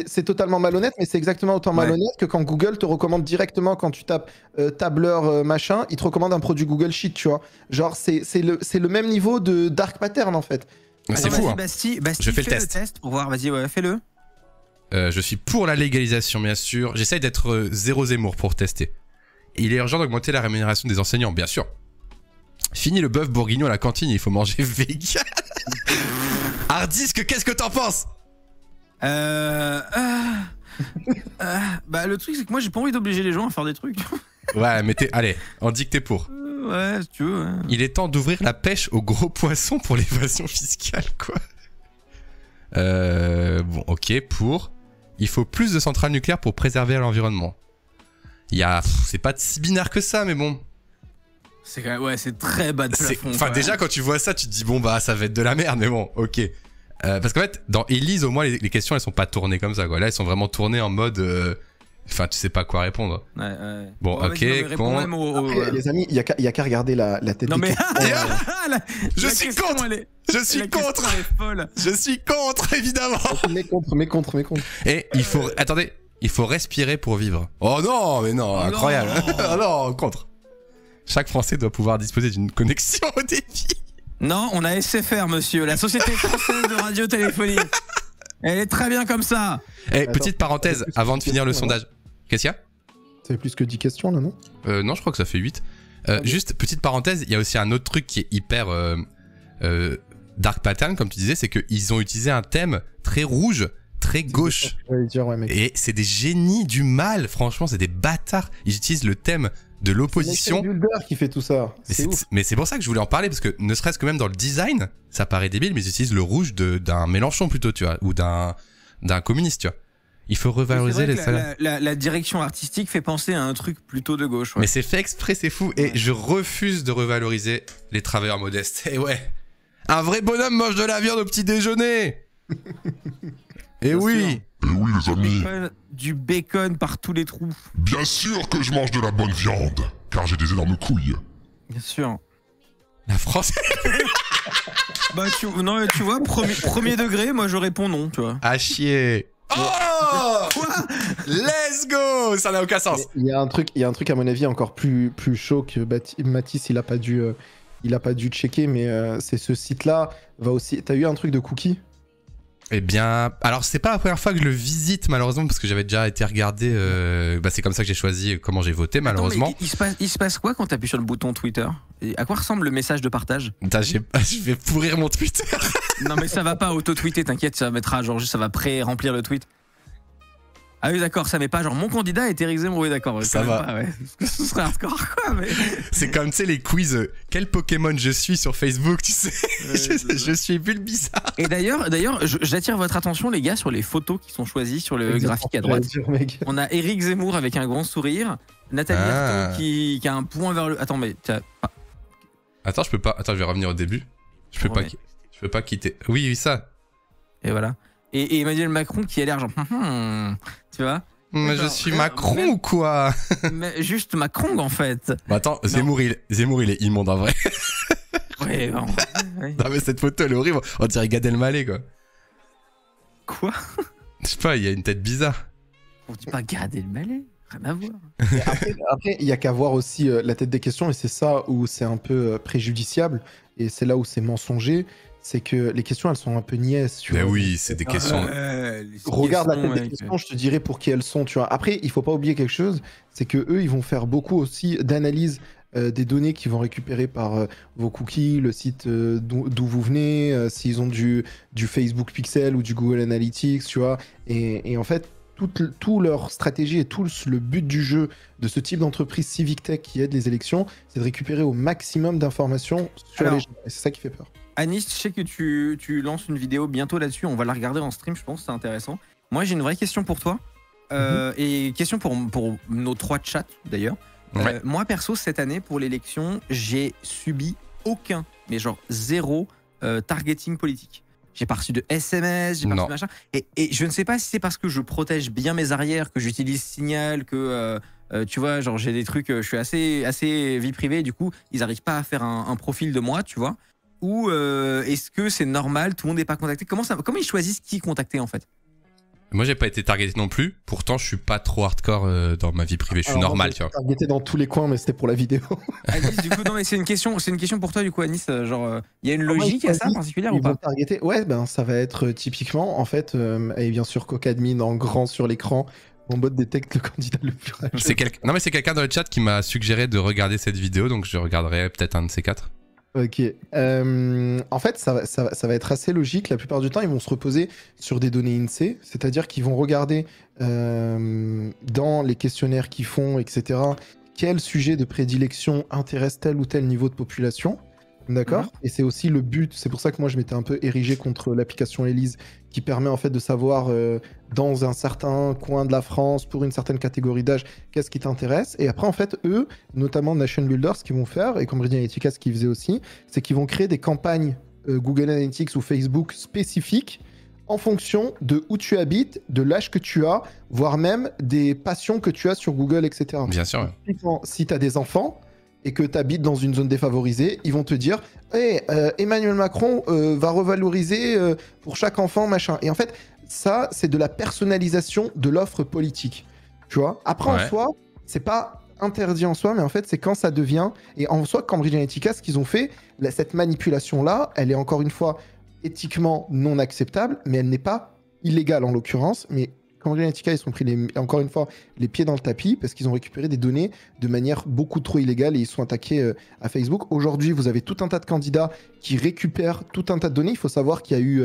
c'est totalement malhonnête, mais c'est exactement autant malhonnête que quand Google te recommande directement, quand tu tapes tableur machin, il te recommande un produit Google Sheet, tu vois. Genre c'est le même niveau de dark pattern en fait. C'est fou. Bastille, je fais le test pour voir. Vas-y, fais-le. Je suis pour la légalisation, bien sûr. J'essaye d'être zéro Zemmour pour tester. Il est urgent d'augmenter la rémunération des enseignants, bien sûr. Fini le bœuf bourguignon à la cantine, il faut manger vegan. Hardisk, qu'est-ce que t'en penses? Bah le truc c'est que moi j'ai pas envie d'obliger les gens à faire des trucs. Ouais, mais allez, on dit que t'es pour. Ouais, si tu veux. Ouais. Il est temps d'ouvrir la pêche aux gros poissons pour l'évasion fiscale, quoi. Bon, ok, pour. Il faut plus de centrales nucléaires pour préserver l'environnement. C'est pas si binaire que ça, mais bon. C'est quand même, ouais, c'est très bas de plafond. Enfin, déjà, quand tu vois ça, tu te dis, bon, bah, ça va être de la merde, mais bon, ok. Parce qu'en fait, dans Élise, au moins, les questions, elles sont pas tournées comme ça, quoi. Là, elles sont vraiment tournées en mode. Enfin, tu sais pas quoi répondre. Ouais, ouais. Bon, ok, con. Après, les amis, il y a qu'à regarder la tête. Non, mais. Je suis contre. Je suis contre. Je suis contre, évidemment. Mais contre. Et il faut. Attendez, il faut respirer pour vivre. Oh non, mais non, incroyable. Oh non, contre. Chaque Français doit pouvoir disposer d'une connexion au débit. Non, on a SFR, monsieur, la Société Française de Radiotéléphonie. Elle est très bien comme ça. Et petite parenthèse, avant de finir le sondage. Qu'est-ce qu'il y a? Ça fait plus que 10 questions là, non? Non, je crois que ça fait 8. Juste, petite parenthèse, il y a aussi un autre truc qui est hyper dark pattern, comme tu disais, c'est qu'ils ont utilisé un thème très rouge, très gauche. Et c'est des génies du mal, franchement, c'est des bâtards. Ils utilisent le thème de l'opposition. C'est Mulder qui fait tout ça. Mais c'est pour ça que je voulais en parler, parce que ne serait-ce que même dans le design, ça paraît débile, mais ils utilisent le rouge d'un Mélenchon plutôt, tu vois, ou d'un communiste, tu vois. Il faut revaloriser les salaires. La direction artistique fait penser à un truc plutôt de gauche. Ouais. Mais c'est fait exprès, c'est fou. Et je refuse de revaloriser les travailleurs modestes. Et ouais, un vrai bonhomme mange de la viande au petit déjeuner. Et oui. Et oui, les amis. Du bacon par tous les trous. Bien sûr que je mange de la bonne viande, car j'ai des énormes couilles. Bien sûr. La France. Bah tu vois, premier degré, moi je réponds non, tu vois. À chier. Oh quoi? Let's go. Ça n'a aucun sens. Il y a un truc à mon avis encore plus chaud que Mathis il a pas dû checker, mais c'est ce site-là va aussi. T'as eu un truc de cookies? Eh bien, alors c'est pas la première fois que je le visite malheureusement parce que j'avais déjà été regardé. C'est comme ça que j'ai choisi comment j'ai voté malheureusement. Attends, il se passe quoi quand t'appuies sur le bouton Twitter? Et à quoi ressemble le message de partage? Je vais pourrir mon Twitter. Non mais ça va pas auto-tweeter, t'inquiète, ça mettra genre juste ça va pré-remplir le tweet. Ah oui d'accord, ça met pas genre mon candidat est Éric Zemmour, oui d'accord. Ça va. Pas, ouais. Ce serait hardcore quoi mais... C'est comme tu sais les quiz, quel Pokémon je suis sur Facebook, tu sais. Je suis Bulbizarre. Et d'ailleurs, j'attire votre attention les gars sur les photos qui sont choisies sur le graphique à droite. On a Éric Zemmour avec un grand sourire, Nathalie Arthaud qui a un point vers le... Attends mais... Attends je peux pas... Attends je vais revenir au début. Je peux pas quitter. Oui ça. Et voilà. Et Emmanuel Macron qui a l'air genre... tu vois? Mais je suis Macron ou quoi? Mais juste Macron en fait. Bah attends, Zemmour il est immonde en vrai. Ouais, bon. Non mais cette photo elle est horrible. On dirait Gad Elmaleh quoi. Quoi? Je sais pas, il y a une tête bizarre. On dit pas Gad Elmaleh, rien à voir. Après il y a qu'à voir aussi la tête des questions et c'est ça où c'est un peu préjudiciable et c'est là où c'est mensonger. C'est que les questions, elles sont un peu niaises, tu vois. Oui, c'est des questions. Regarde la tête des questions, je te dirai pour qui elles sont, tu vois. Après, il faut pas oublier quelque chose, c'est que eux, ils vont faire beaucoup aussi d'analyse des données qu'ils vont récupérer par vos cookies, le site d'où vous venez, s'ils ont du Facebook Pixel ou du Google Analytics, tu vois. Et en fait, toute leur stratégie et tout le but du jeu de ce type d'entreprise civic tech qui aide les élections, c'est de récupérer au maximum d'informations sur les gens. Et c'est ça qui fait peur. Anis, je sais que tu lances une vidéo bientôt là-dessus, on va la regarder en stream, je pense, c'est intéressant. Moi, j'ai une vraie question pour toi, et question pour nos 3 chats d'ailleurs. Ouais. Moi, perso, cette année, pour l'élection, j'ai subi aucun, mais genre 0 targeting politique. J'ai pas reçu de SMS, j'ai pas reçu de machin. Et je ne sais pas si c'est parce que je protège bien mes arrières, que j'utilise Signal, que... tu vois, genre j'ai des trucs, je suis assez vie privée, du coup, ils arrivent pas à faire un profil de moi, tu vois. Ou est-ce que c'est normal, tout le monde n'est pas contacté? Comment ils choisissent qui contacter en fait? Moi j'ai pas été targeté non plus, pourtant je suis pas trop hardcore dans ma vie privée, je suis normal, tu vois. Targeté dans tous les coins, mais c'était pour la vidéo. Anis, du coup, non mais c'est une question pour toi du coup, Anis, genre il y a une logique à ça particulière ou pas? Targeter, ouais, ben ça va être typiquement en fait, et bien sûr Cocadmin en grand sur l'écran. Mon bot détecte le candidat le plus rapide. Non mais c'est quelqu'un dans le chat qui m'a suggéré de regarder cette vidéo, donc je regarderai peut-être un de ces 4. Ok. En fait, ça va être assez logique. La plupart du temps, ils vont se reposer sur des données INSEE, c'est-à-dire qu'ils vont regarder dans les questionnaires qu'ils font, etc., quel sujet de prédilection intéresse tel ou tel niveau de population. D'accord. Et c'est aussi le but. C'est pour ça que moi, je m'étais un peu érigé contre l'application Elise, qui permet en fait de savoir dans un certain coin de la France, pour une certaine catégorie d'âge, qu'est-ce qui t'intéresse. Et après, en fait, eux, notamment Nation Builder, ce qu'ils vont faire, et Cambridge Analytica, ce qu'ils faisaient aussi, c'est qu'ils vont créer des campagnes Google Analytics ou Facebook spécifiques en fonction de où tu habites, de l'âge que tu as, voire même des passions que tu as sur Google, etc. Bien sûr. Si tu as des enfants et que tu habites dans une zone défavorisée, ils vont te dire hey, Emmanuel Macron va revaloriser pour chaque enfant, machin. Et en fait, ça, c'est de la personnalisation de l'offre politique. Tu vois. Après, en soi, c'est pas interdit en soi, mais en fait, c'est quand ça devient... Et en soi, Cambridge Analytica, ce qu'ils ont fait, cette manipulation-là, elle est encore une fois éthiquement non acceptable, mais elle n'est pas illégale en l'occurrence, mais Cambridge Analytica, ils sont pris encore une fois les pieds dans le tapis parce qu'ils ont récupéré des données de manière beaucoup trop illégale et ils sont attaqués à Facebook. Aujourd'hui, vous avez tout un tas de candidats qui récupèrent tout un tas de données. Il faut savoir qu'il y a eu,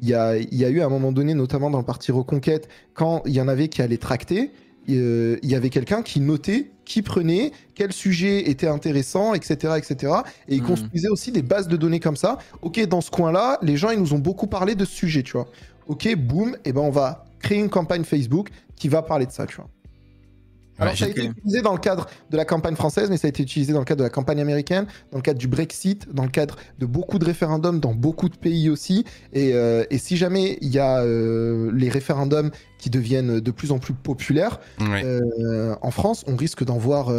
il y a eu à un moment donné, notamment dans le parti Reconquête, quand il y en avait qui allaient tracter, il y avait quelqu'un qui notait qui prenait, quel sujet était intéressant, etc. etc. Et ils construisaient aussi des bases de données comme ça. Ok, dans ce coin-là, les gens, ils nous ont beaucoup parlé de ce sujet, tu vois. Ok, boum, et ben on va créer une campagne Facebook qui va parler de ça, tu vois. Alors, ça a été utilisé dans le cadre de la campagne française, mais ça a été utilisé dans le cadre de la campagne américaine, dans le cadre du Brexit, dans le cadre de beaucoup de référendums dans beaucoup de pays aussi. Et si jamais il y a les référendums qui deviennent de plus en plus populaires, en France, on risque d'en voir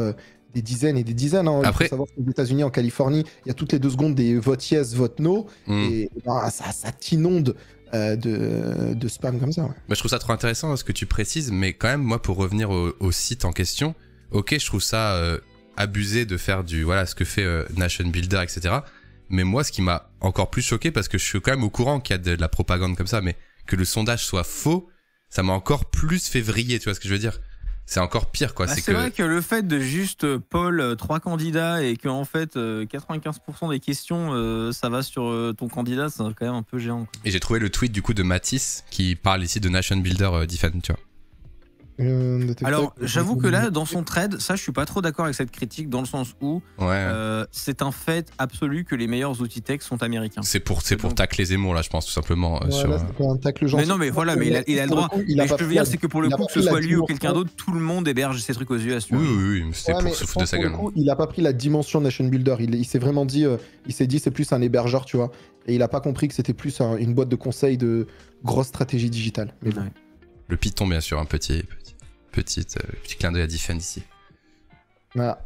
des dizaines et des dizaines. Hein. Après... Il faut savoir qu'aux États-Unis, en Californie, il y a toutes les 2 secondes des votes yes, vote no, et ben, ça t'inonde de spam comme ça. Ouais. Bah, je trouve ça trop intéressant ce que tu précises, mais quand même, moi, pour revenir au site en question, ok, je trouve ça abusé de faire ce que fait Nation Builder, etc. Mais moi, ce qui m'a encore plus choqué, parce que je suis quand même au courant qu'il y a de la propagande comme ça, mais que le sondage soit faux, ça m'a encore plus fait vriller, tu vois ce que je veux dire ? C'est encore pire, quoi. Bah, c'est vrai que le fait de juste poll 3 candidats et qu'en fait 95% des questions ça va sur ton candidat, c'est quand même un peu géant, quoi. Et j'ai trouvé le tweet du coup de Matisse qui parle ici de Nation Builder Defend, tu vois. Alors, j'avoue que là, dans son trade, ça, je suis pas trop d'accord avec cette critique dans le sens où c'est un fait absolu que les meilleurs outils tech sont américains. C'est pour tacler Zemmour, là, je pense, tout simplement. Mais non, mais voilà, mais il a le droit. Mais ce que je veux dire, c'est que pour le coup, que ce soit lui ou quelqu'un d'autre, tout le monde héberge ces trucs aux US. Oui, c'est pour se foutre de sa gueule. Il a pas pris la dimension Nation Builder. Il s'est vraiment dit, c'est plus un hébergeur, tu vois. Et il a pas compris que c'était plus une boîte de conseils de grosse stratégie digitale. Mais bon. Le Python, bien sûr, un petit clin d'œil à Defend ici. Voilà.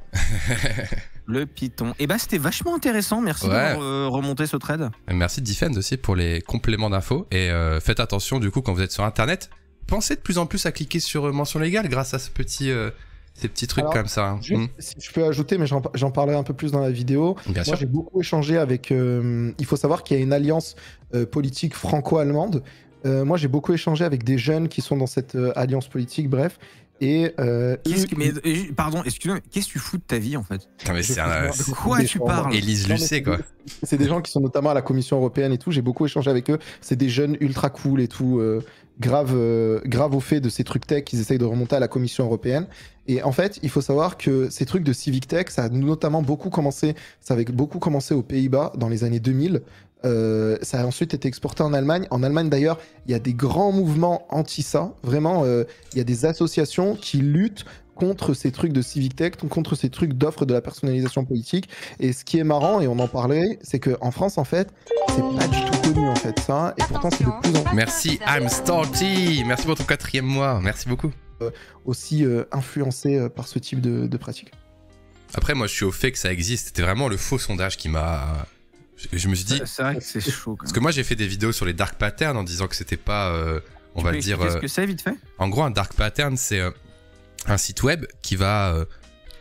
Le Python. Et bah c'était vachement intéressant, merci d'avoir remonté ce trade. Merci Defend aussi pour les compléments d'infos. Et faites attention du coup quand vous êtes sur internet, pensez de plus en plus à cliquer sur mention légale grâce à ces petits trucs. Alors, comme ça. Juste, si je peux ajouter, mais j'en parlerai un peu plus dans la vidéo. Moi j'ai beaucoup échangé avec... il faut savoir qu'il y a une alliance politique franco-allemande. Moi, j'ai beaucoup échangé avec des jeunes qui sont dans cette alliance politique, bref. Et pardon, excuse-moi, qu'est-ce que tu fous de ta vie en fait? Non, mais de quoi tu parles? Élise Lucet, quoi. C'est des gens qui sont notamment à la Commission européenne et tout. J'ai beaucoup échangé avec eux. C'est des jeunes ultra cool et tout, grave au fait de ces trucs tech qu'ils essayent de remonter à la Commission européenne. Et en fait, il faut savoir que ces trucs de civic tech, ça a notamment beaucoup commencé aux Pays-Bas dans les années 2000. Ça a ensuite été exporté en Allemagne. En Allemagne, d'ailleurs, il y a des grands mouvements anti-ça. Vraiment, il y a des associations qui luttent contre ces trucs de civic tech, contre ces trucs d'offre de la personnalisation politique. Et ce qui est marrant, et on en parlait, c'est qu'en France, en fait, c'est pas du tout connu, en fait, ça. Et pourtant, c'est de plus en plus... Merci, I'm Starty. Merci pour ton 4e mois. Merci beaucoup. Aussi influencé par ce type de pratique. Après, moi, je suis au fait que ça existe. C'était vraiment le faux sondage qui m'a... Je me suis dit... C'est vrai que c'est chaud. Parce que moi, j'ai fait des vidéos sur les dark patterns en disant que c'était pas... on va dire... Qu'est-ce que c'est, vite fait? En gros, un dark pattern, c'est un site web qui va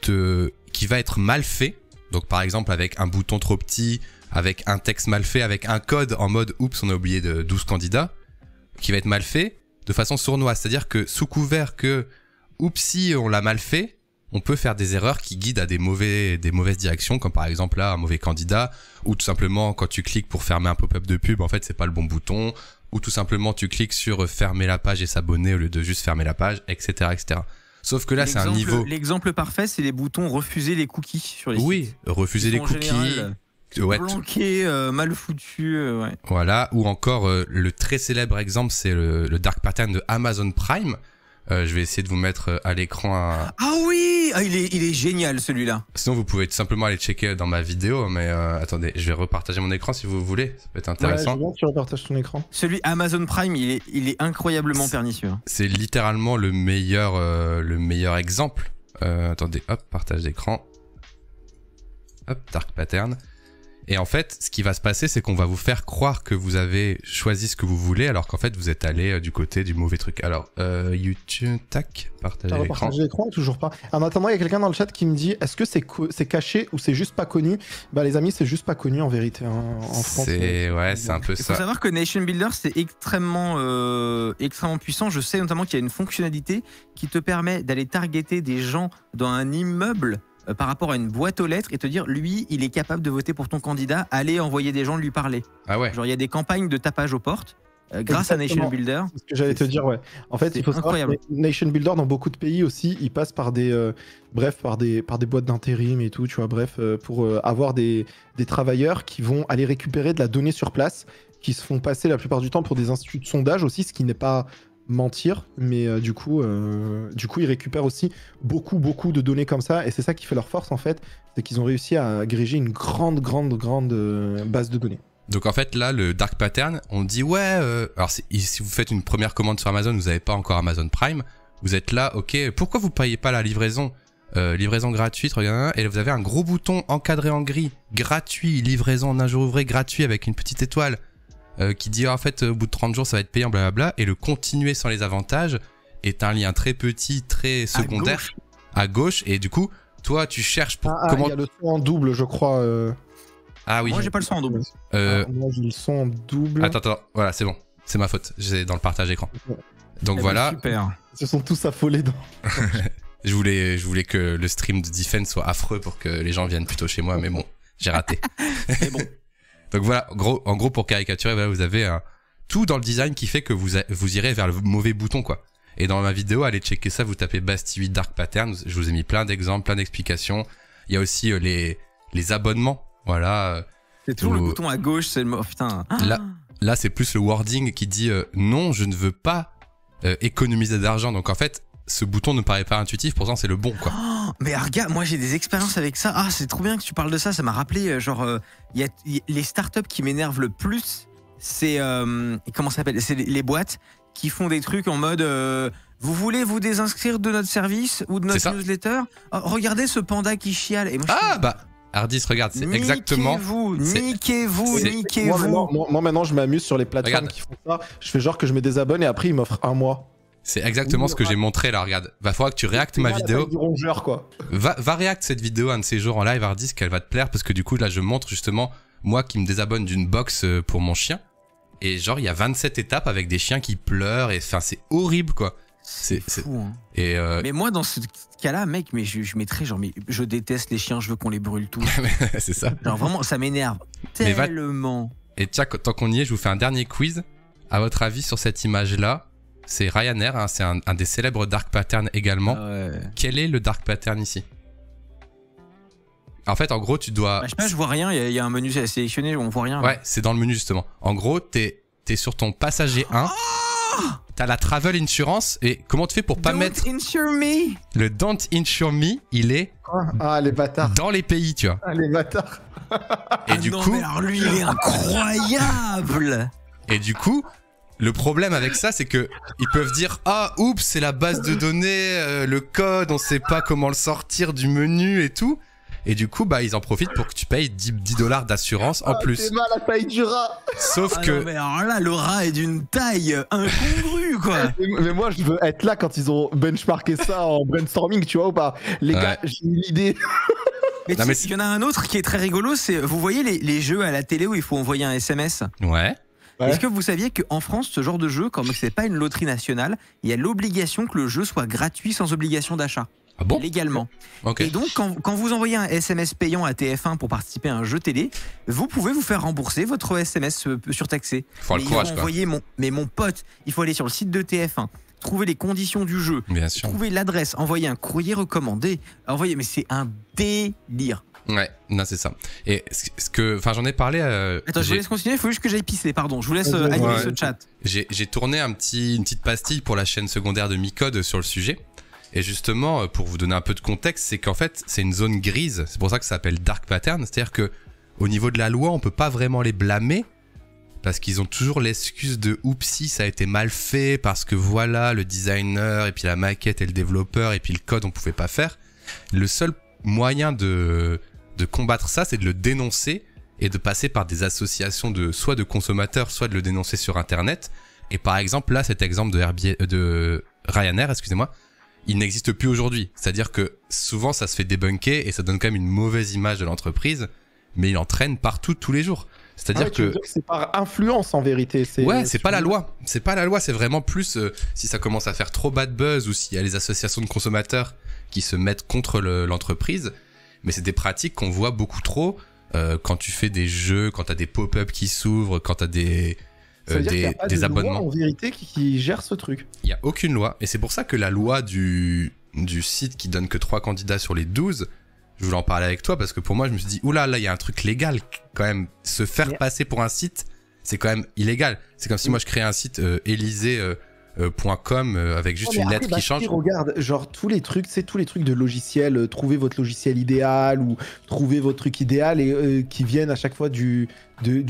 être mal fait. Donc, par exemple, avec un bouton trop petit, avec un texte mal fait, avec un code en mode « Oups, on a oublié de 12 candidats », qui va être mal fait de façon sournoise. C'est-à-dire que sous couvert que « Oupsie, on l'a mal fait », on peut faire des erreurs qui guident à des mauvaises directions, comme par exemple là, un mauvais candidat, ou tout simplement quand tu cliques pour fermer un pop-up de pub, en fait, c'est pas le bon bouton, ou tout simplement tu cliques sur fermer la page et s'abonner au lieu de juste fermer la page, etc., etc. Sauf que là, c'est un niveau... L'exemple parfait, c'est les boutons refuser les cookies sur les sites. Oui, refuser les cookies... Planqué, mal foutu, ouais. Voilà, ou encore le très célèbre exemple, c'est le dark pattern de Amazon Prime. Je vais essayer de vous mettre à l'écran un... Ah oui, il est génial celui-là. Sinon, vous pouvez tout simplement aller checker dans ma vidéo, mais attendez, je vais repartager mon écran si vous voulez, ça peut être intéressant. Ouais, tu repartages ton écran. Celui Amazon Prime, il est incroyablement pernicieux. C'est littéralement le meilleur exemple. Attendez, hop, partage d'écran. Hop, dark pattern. Et en fait, ce qui va se passer, c'est qu'on va vous faire croire que vous avez choisi ce que vous voulez, alors qu'en fait, vous êtes allé du côté du mauvais truc. Alors, YouTube, tac, partager l'écran. Partager l'écran, toujours pas. En attendant, il y a quelqu'un dans le chat qui me dit, est-ce que c'est caché ou c'est juste pas connu? Bah les amis, c'est juste pas connu en vérité, hein, en France. C'est un peu ça. Il faut savoir que Nation Builder, c'est extrêmement puissant. Je sais notamment qu'il y a une fonctionnalité qui te permet d'aller targeter des gens dans un immeuble par rapport à une boîte aux lettres et te dire, lui, il est capable de voter pour ton candidat, allez envoyer des gens lui parler. Ah ouais. Genre, il y a des campagnes de tapage aux portes grâce à Nation Builder. C'est ce que j'allais te dire, ouais. En fait, il faut savoir que Nation Builder, dans beaucoup de pays aussi, il passe par des boîtes d'intérim et tout, tu vois, bref, pour avoir des travailleurs qui vont aller récupérer de la donnée sur place, qui se font passer la plupart du temps pour des instituts de sondage aussi, ce qui n'est pas mentir, mais du coup ils récupèrent aussi beaucoup de données comme ça, et c'est ça qui fait leur force en fait, c'est qu'ils ont réussi à agréger une grande base de données. Donc en fait là, le dark pattern, on dit ouais, alors si vous faites une première commande sur Amazon, vous n'avez pas encore Amazon Prime, vous êtes là, ok, pourquoi vous payez pas la livraison gratuite, regardez, et vous avez un gros bouton encadré en gris, gratuit, livraison en un jour ouvré, gratuit avec une petite étoile. Qui dit en fait au bout de 30 jours ça va être payant, blablabla, et le continuer sans les avantages est un lien très petit, très secondaire à gauche, et du coup toi tu cherches pour comment... Il y a le son en double je crois. Ah oui. Moi j'ai pas le son en double. Moi j'ai le son en double. Attends, voilà c'est bon, c'est ma faute, j'ai dans le partage écran. Donc voilà. Super. Ils se sont tous affolés dans... je voulais que le stream de Defense soit affreux pour que les gens viennent plutôt chez moi, mais bon, j'ai raté. C'est bon. Donc voilà, en gros pour caricaturer, voilà, vous avez tout dans le design qui fait que vous irez vers le mauvais bouton, quoi. Et dans ma vidéo, allez checker ça, vous tapez Basti 8 Dark Pattern, je vous ai mis plein d'exemples, plein d'explications. Il y a aussi les abonnements, voilà. C'est toujours le bouton à gauche, c'est le mot, putain. Là c'est plus le wording qui dit non, je ne veux pas économiser d'argent. Donc en fait, ce bouton ne paraît pas intuitif, pourtant c'est le bon, quoi. Oh, mais regarde, moi j'ai des expériences avec ça. Ah, c'est trop bien que tu parles de ça. Ça m'a rappelé, les startups qui m'énervent le plus, c'est comment ça s'appelle ? C'est les boîtes qui font des trucs en mode vous voulez vous désinscrire de notre service ou de notre newsletter ? Oh, regardez ce panda qui chiale. Et moi, Hardis, regarde, c'est exactement... Niquez-vous. Moi maintenant je m'amuse sur les plateformes qui font ça. Je fais genre que je me désabonne et après ils m'offrent un mois. C'est exactement ce que j'ai montré là, regarde. Va falloir que tu réactes ma vidéo. Rongeur, quoi. Va réacte cette vidéo un de ces jours en live, Hardis, qu'elle va te plaire, parce que du coup là je montre justement moi qui me désabonne d'une box pour mon chien. Et genre il y a 27 étapes avec des chiens qui pleurent, et enfin c'est horrible, quoi. C'est fou, hein. Et mais moi dans ce cas-là, mec, mais je mettrais genre, mais je déteste les chiens, je veux qu'on les brûle tous. C'est ça. Genre vraiment, ça m'énerve tellement. Et tiens, tant qu'on y est, je vous fais un dernier quiz. À votre avis sur cette image-là, c'est Ryanair, hein, c'est un des célèbres dark patterns également. Ah ouais. Quel est le dark pattern ici ? En fait, en gros, tu dois... je sais pas, je vois rien, il y a un menu à sélectionner, on voit rien. Ouais, c'est dans le menu justement. En gros, t'es sur ton passager 1, t'as la travel insurance, et comment tu fais pour pas mettre... Insure me. Le Don't Insure Me, il est... les bâtards. Dans les pays, tu vois. Les bâtards. Et du coup... Mais alors lui, il est incroyable. Et du coup... Le problème avec ça, c'est que ils peuvent dire oups, c'est la base de données, le code, on sait pas comment le sortir du menu et tout. Et du coup, ils en profitent pour que tu payes $10 d'assurance en plus. C'est mal la taille du rat. Sauf que... Non, mais alors là, le rat est d'une taille incongrue, quoi. Mais moi, je veux être là quand ils ont benchmarké ça en brainstorming, tu vois ou pas ? Les gars, j'ai une idée. Mais il y en a un autre qui est très rigolo, c'est, vous voyez les jeux à la télé où il faut envoyer un SMS ? Ouais. Est-ce que vous saviez qu'en France, ce genre de jeu, comme c'est pas une loterie nationale, il y a l'obligation que le jeu soit gratuit sans obligation d'achat ? Ah bon? Légalement. Ok. Et donc, quand vous envoyez un SMS payant à TF1 pour participer à un jeu télé, vous pouvez vous faire rembourser votre SMS surtaxé. Faut le courage, quoi. Mais mon pote, il faut aller sur le site de TF1, trouver les conditions du jeu, Bien sûr. trouver l'adresse, envoyer un courrier recommandé, mais c'est un délire. Ouais, non, c'est ça. Et enfin, j'en ai parlé. Attends, je vous laisse continuer, il faut juste que j'aille pisser, pardon. Je vous laisse animer ce chat. J'ai tourné une petite pastille pour la chaîne secondaire de Micode sur le sujet. Et justement, pour vous donner un peu de contexte, c'est qu'en fait, c'est une zone grise. C'est pour ça que ça s'appelle Dark Pattern. C'est-à-dire que au niveau de la loi, on peut pas vraiment les blâmer parce qu'ils ont toujours l'excuse de oupsie, ça a été mal fait parce que voilà, le designer et puis la maquette et le développeur et puis le code, on pouvait pas faire. Le seul moyen de combattre ça, c'est de le dénoncer et de passer par des associations soit de consommateurs, soit de le dénoncer sur Internet. Et par exemple, là, cet exemple de Ryanair, excusez-moi, il n'existe plus aujourd'hui. C'est-à-dire que souvent, ça se fait débunker et ça donne quand même une mauvaise image de l'entreprise, mais il entraîne partout, tous les jours. C'est-à-dire tu veux dire que c'est par influence en vérité. Ouais, c'est pas la loi. C'est pas la loi, c'est vraiment plus si ça commence à faire trop bad buzz ou s'il y a les associations de consommateurs qui se mettent contre l'entreprise. Mais c'est des pratiques qu'on voit beaucoup trop quand tu fais des jeux, quand t'as des pop-up qui s'ouvrent, quand t'as des abonnements. Loi, en vérité, qui gère ce truc. Il y a aucune loi, et c'est pour ça que la loi du site qui donne que 3 candidats sur les 12, je voulais en parler avec toi parce que pour moi, je me suis dit oula, là, il y a un truc légal quand même. Se faire passer pour un site, c'est quand même illégal. C'est comme si moi je créais un site Élysée.com avec juste une lettre qui change. Regarde, genre tous les trucs de logiciel, trouver votre logiciel idéal ou trouver votre truc idéal et qui viennent à chaque fois du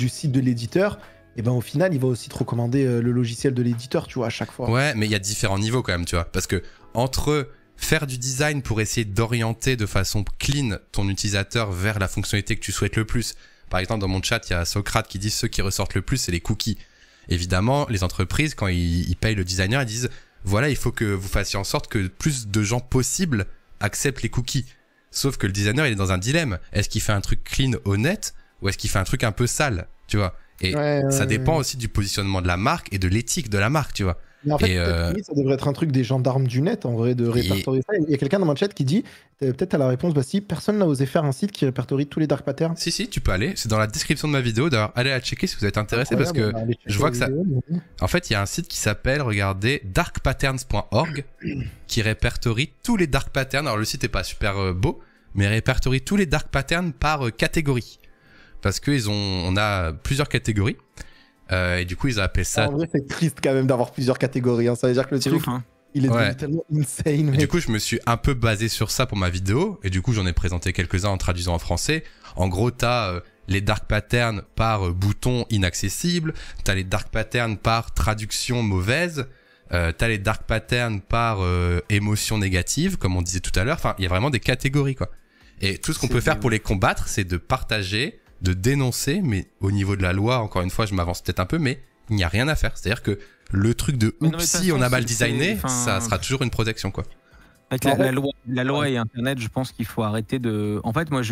site de l'éditeur. Et ben au final, il va aussi te recommander le logiciel de l'éditeur, tu vois, à chaque fois. Ouais, mais il y a différents niveaux quand même, tu vois, parce que entre faire du design pour essayer d'orienter de façon clean ton utilisateur vers la fonctionnalité que tu souhaites le plus. Par exemple, dans mon chat, il y a Socrate qui dit ceux qui ressortent le plus, c'est les cookies. Évidemment, les entreprises, quand ils payent le designer, ils disent voilà, il faut que vous fassiez en sorte que plus de gens possibles acceptent les cookies. Sauf que le designer, il est dans un dilemme. Est-ce qu'il fait un truc clean, honnête, ou est-ce qu'il fait un truc un peu sale, tu vois? Et ça dépend aussi du positionnement de la marque et de l'éthique de la marque, tu vois. Mais en fait, ça devrait être un truc des gendarmes du net, en vrai, de répertorier ça. Il y a quelqu'un dans mon chat qui dit, peut-être à la réponse, bah si, personne n'a osé faire un site qui répertorie tous les dark patterns. Si, tu peux aller. C'est dans la description de ma vidéo. D'ailleurs, allez la checker si vous êtes intéressé parce que je vois que ça... En fait, il y a un site qui s'appelle, regardez, darkpatterns.org qui répertorie tous les dark patterns. Alors, le site est pas super beau, mais répertorie tous les dark patterns par catégorie. Parce on a plusieurs catégories. Et du coup, ils ont appelé ça. En vrai, c'est triste quand même d'avoir plusieurs catégories. Hein. Ça veut dire que le truc, il est tellement insane. Du coup, je me suis un peu basé sur ça pour ma vidéo. Et du coup, j'en ai présenté quelques-uns en traduisant en français. En gros, t'as les dark patterns par bouton inaccessible. T'as les dark patterns par traduction mauvaise. T'as les dark patterns par émotion négative, comme on disait tout à l'heure. Enfin, il y a vraiment des catégories, quoi. Et tout ce qu'on peut faire pour les combattre, c'est de partager, de dénoncer, mais au niveau de la loi, encore une fois, je m'avance peut-être un peu, mais il n'y a rien à faire. C'est-à-dire que le truc de oupsie, on a mal designé, ça sera toujours une protection, quoi. Avec la loi et Internet, je pense qu'il faut arrêter de... En fait, moi,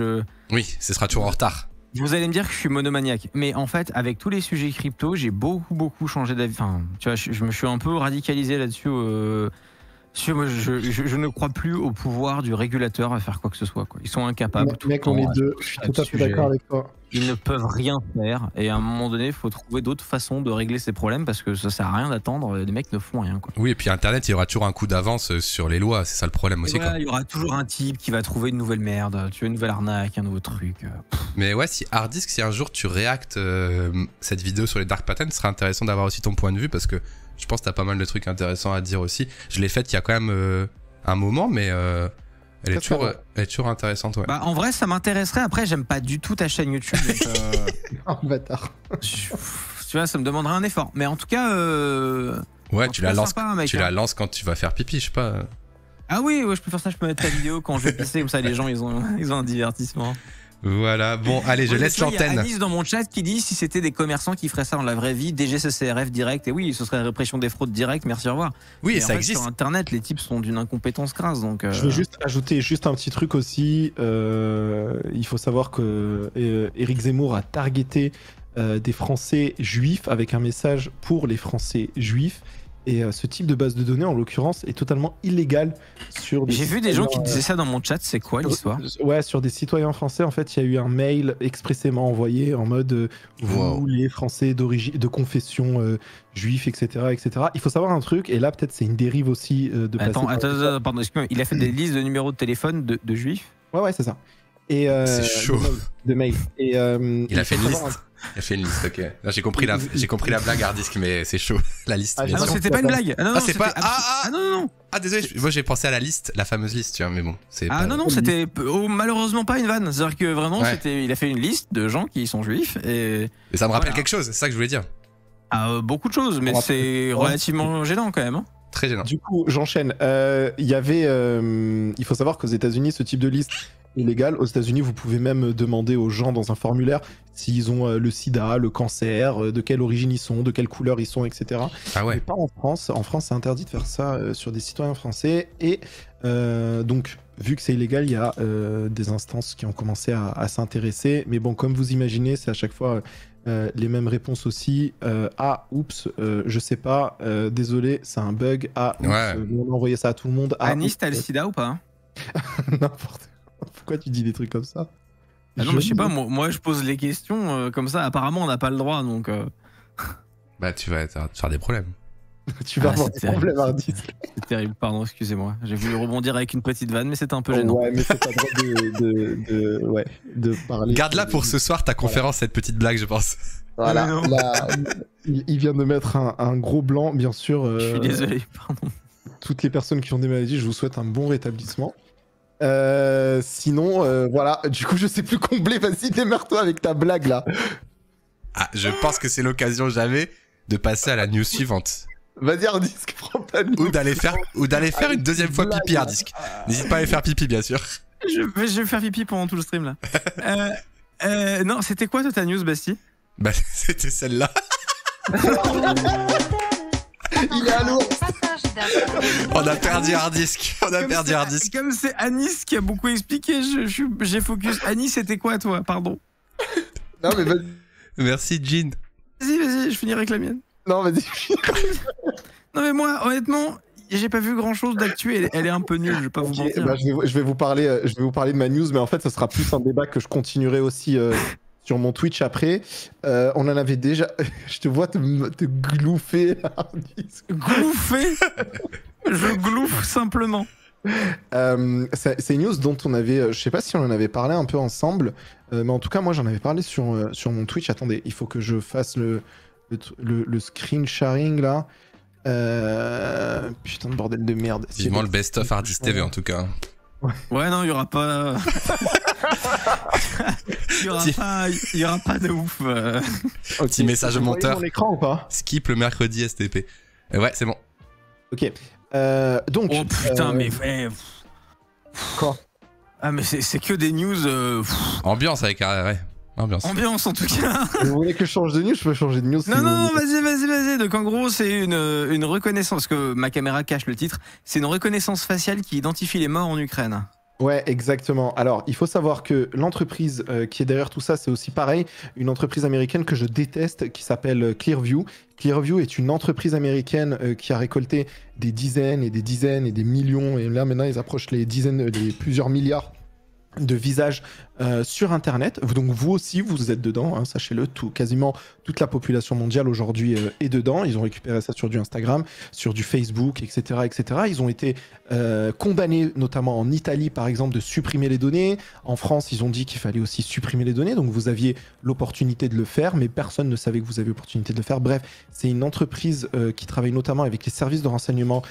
Oui, ce sera toujours en retard. Vous allez me dire que je suis monomaniaque, mais en fait, avec tous les sujets crypto, j'ai beaucoup changé d'avis. Enfin, tu vois, je me suis un peu radicalisé là-dessus. Je ne crois plus au pouvoir du régulateur à faire quoi que ce soit, quoi. Ils sont incapables. Mec, on est deux. Je suis tout à fait d'accord avec toi. Ils ne peuvent rien faire. Et à un moment donné, il faut trouver d'autres façons de régler ces problèmes parce que ça sert à rien d'attendre. Les mecs ne font rien, quoi. Oui, et puis Internet, il y aura toujours un coup d'avance sur les lois. C'est ça le problème aussi, quoi. Il y aura toujours un type qui va trouver une nouvelle merde, tu vois, une nouvelle arnaque, un nouveau truc. Mais ouais, si Hardisk, si un jour tu réactes cette vidéo sur les dark patterns, ce serait intéressant d'avoir aussi ton point de vue parce que je pense que t'as pas mal de trucs intéressants à dire aussi. Je l'ai faite il y a quand même un moment, mais elle est toujours intéressante, ouais. Bah, en vrai, ça m'intéresserait. Après, j'aime pas du tout ta chaîne YouTube. Donc, oh, bâtard. Tu vois, ça me demanderait un effort. Mais en tout cas, ouais, tu la lances quand tu vas faire pipi, je sais pas. Ah oui, ouais, je peux faire ça. Je peux mettre ta vidéo quand je vais pisser, comme ça, les gens, ils ont un divertissement. Voilà, bon, allez, je laisse l'antenne. Il y a Anis dans mon chat qui dit si c'était des commerçants qui feraient ça dans la vraie vie, DGCCRF direct, et oui, ce serait répression des fraudes direct, merci, au revoir. Oui, et ça existe. Sur Internet, les types sont d'une incompétence crasse, donc. Je veux juste ajouter un petit truc aussi. Il faut savoir que Éric Zemmour a targeté des Français juifs avec un message pour les Français juifs. Et ce type de base de données, en l'occurrence, est totalement illégal sur des J'ai vu des gens qui disaient ça dans mon chat, c'est quoi l'histoire? Ouais, sur des citoyens français, en fait, il y a eu un mail expressément envoyé en mode vous, les Français d'origine, de confession juif, etc., etc. Il faut savoir un truc, et là, peut-être, c'est une dérive aussi de passer. Attends, pardon, excuse-moi, il a fait des listes de numéros de téléphone de juifs? Ouais, c'est ça. Et c'est chaud. De mail. Et il a fait une liste. Il a fait une liste, ok. Là, j'ai compris la blague Hardisk, mais c'est chaud. La liste. Ah non, c'était pas une blague. Ah, c'est pas. Non. Ah, désolé. Moi, j'ai pensé à la liste, la fameuse liste, tu vois, mais bon. Ah non, c'était malheureusement pas une vanne. C'est-à-dire que vraiment, il a fait une liste de gens qui sont juifs et ça me rappelle quelque chose. C'est ça que je voulais dire. Beaucoup de choses, mais c'est relativement gênant quand même. Hein. Très gênant. Du coup, j'enchaîne. Il y avait. Il faut savoir qu'aux États-Unis, ce type de liste est légal. Aux États-Unis, vous pouvez même demander aux gens dans un formulaire s'ils ont le sida, le cancer, de quelle origine ils sont, de quelle couleur ils sont, etc. Ah ouais. Mais pas en France. En France, c'est interdit de faire ça sur des citoyens français. Et donc, vu que c'est illégal, il y a des instances qui ont commencé à s'intéresser. Mais bon, comme vous imaginez, c'est à chaque fois les mêmes réponses aussi. Ah, oups, je sais pas. Désolé, c'est un bug. Ah, oups, on a envoyé ça à tout le monde. Ah, Anis, t'as le sida ou pas? N'importe quoi. Pourquoi tu dis des trucs comme ça? Ah non, mais je sais pas, moi je pose les questions comme ça. Apparemment, on n'a pas le droit, donc. Bah, tu vas faire des problèmes. Tu vas avoir des problèmes, Hardisk. C'est terrible, pardon, excusez-moi. J'ai voulu rebondir avec une petite vanne, mais c'était un peu gênant. Ouais, mais c'est pas drôle de parler. Garde-la pour ce soir, ta conférence, cette petite blague, je pense. Voilà, là, il vient de mettre un gros blanc, bien sûr. Je suis désolé, pardon. Toutes les personnes qui ont des maladies, je vous souhaite un bon rétablissement. Sinon, voilà, du coup, je sais plus combler. Vas-y, démerde-toi avec ta blague là. Ah, je pense que c'est l'occasion jamais de passer à la news suivante. Vas-y, Hardisk, prends ta news. Ou d'aller faire une deuxième fois pipi, Hardisk. N'hésite pas à aller faire pipi, bien sûr. Je vais faire pipi pendant tout le stream là. Non, c'était quoi ta news, Basti? Bah, c'était celle-là. Il est à l'eau. On a perdu Hardisk. Comme c'est Anis qui a beaucoup expliqué, j'ai focus. Anis, c'était quoi, toi? Pardon. Non, mais vas-y. Merci, Jean. Vas-y, je finirai avec la mienne. Non, vas-y. Non, mais moi, honnêtement, j'ai pas vu grand-chose d'actu. Elle est un peu nulle, je vais pas vous mentir. Bah, je vais vous parler de ma news, mais en fait, ça sera plus un débat que je continuerai aussi sur mon Twitch après. On en avait déjà. Je te vois te glouffer, Hardisk. Glouffer? Je glouffe simplement. C'est une news dont on avait. Je sais pas si on en avait parlé un peu ensemble, mais en tout cas, moi, j'en avais parlé sur mon Twitch. Attendez, il faut que je fasse le screen sharing là. Putain de bordel de merde. Vivement le best-of Hardisk TV en tout cas. Ouais, non, il y aura pas. Il y aura pas de ouf. Petit message au monteur. Mon écran ou pas? Skip le mercredi STP. Ouais, c'est bon. Ok. Donc. Oh putain, mais. Quoi? Ah, mais c'est que des news. Ambiance avec. Ouais. Ambiance en tout cas. Vous voulez que je change de news? Je peux changer de news. Non, vas-y. Donc en gros, c'est une reconnaissance, parce que ma caméra cache le titre, c'est une reconnaissance faciale qui identifie les morts en Ukraine. Ouais, exactement. Alors, il faut savoir que l'entreprise qui est derrière tout ça, c'est aussi pareil, une entreprise américaine que je déteste qui s'appelle Clearview. Clearview est une entreprise américaine qui a récolté des dizaines et des dizaines et des millions, et là maintenant ils approchent les plusieurs milliards de visages sur Internet. Donc vous aussi, vous êtes dedans, hein, sachez-le, quasiment toute la population mondiale aujourd'hui est dedans. Ils ont récupéré ça sur du Instagram, sur du Facebook, etc. etc. Ils ont été condamnés, notamment en Italie, par exemple, de supprimer les données. En France, ils ont dit qu'il fallait aussi supprimer les données. Donc vous aviez l'opportunité de le faire, mais personne ne savait que vous aviez l'opportunité de le faire. Bref, c'est une entreprise qui travaille notamment avec les services de renseignement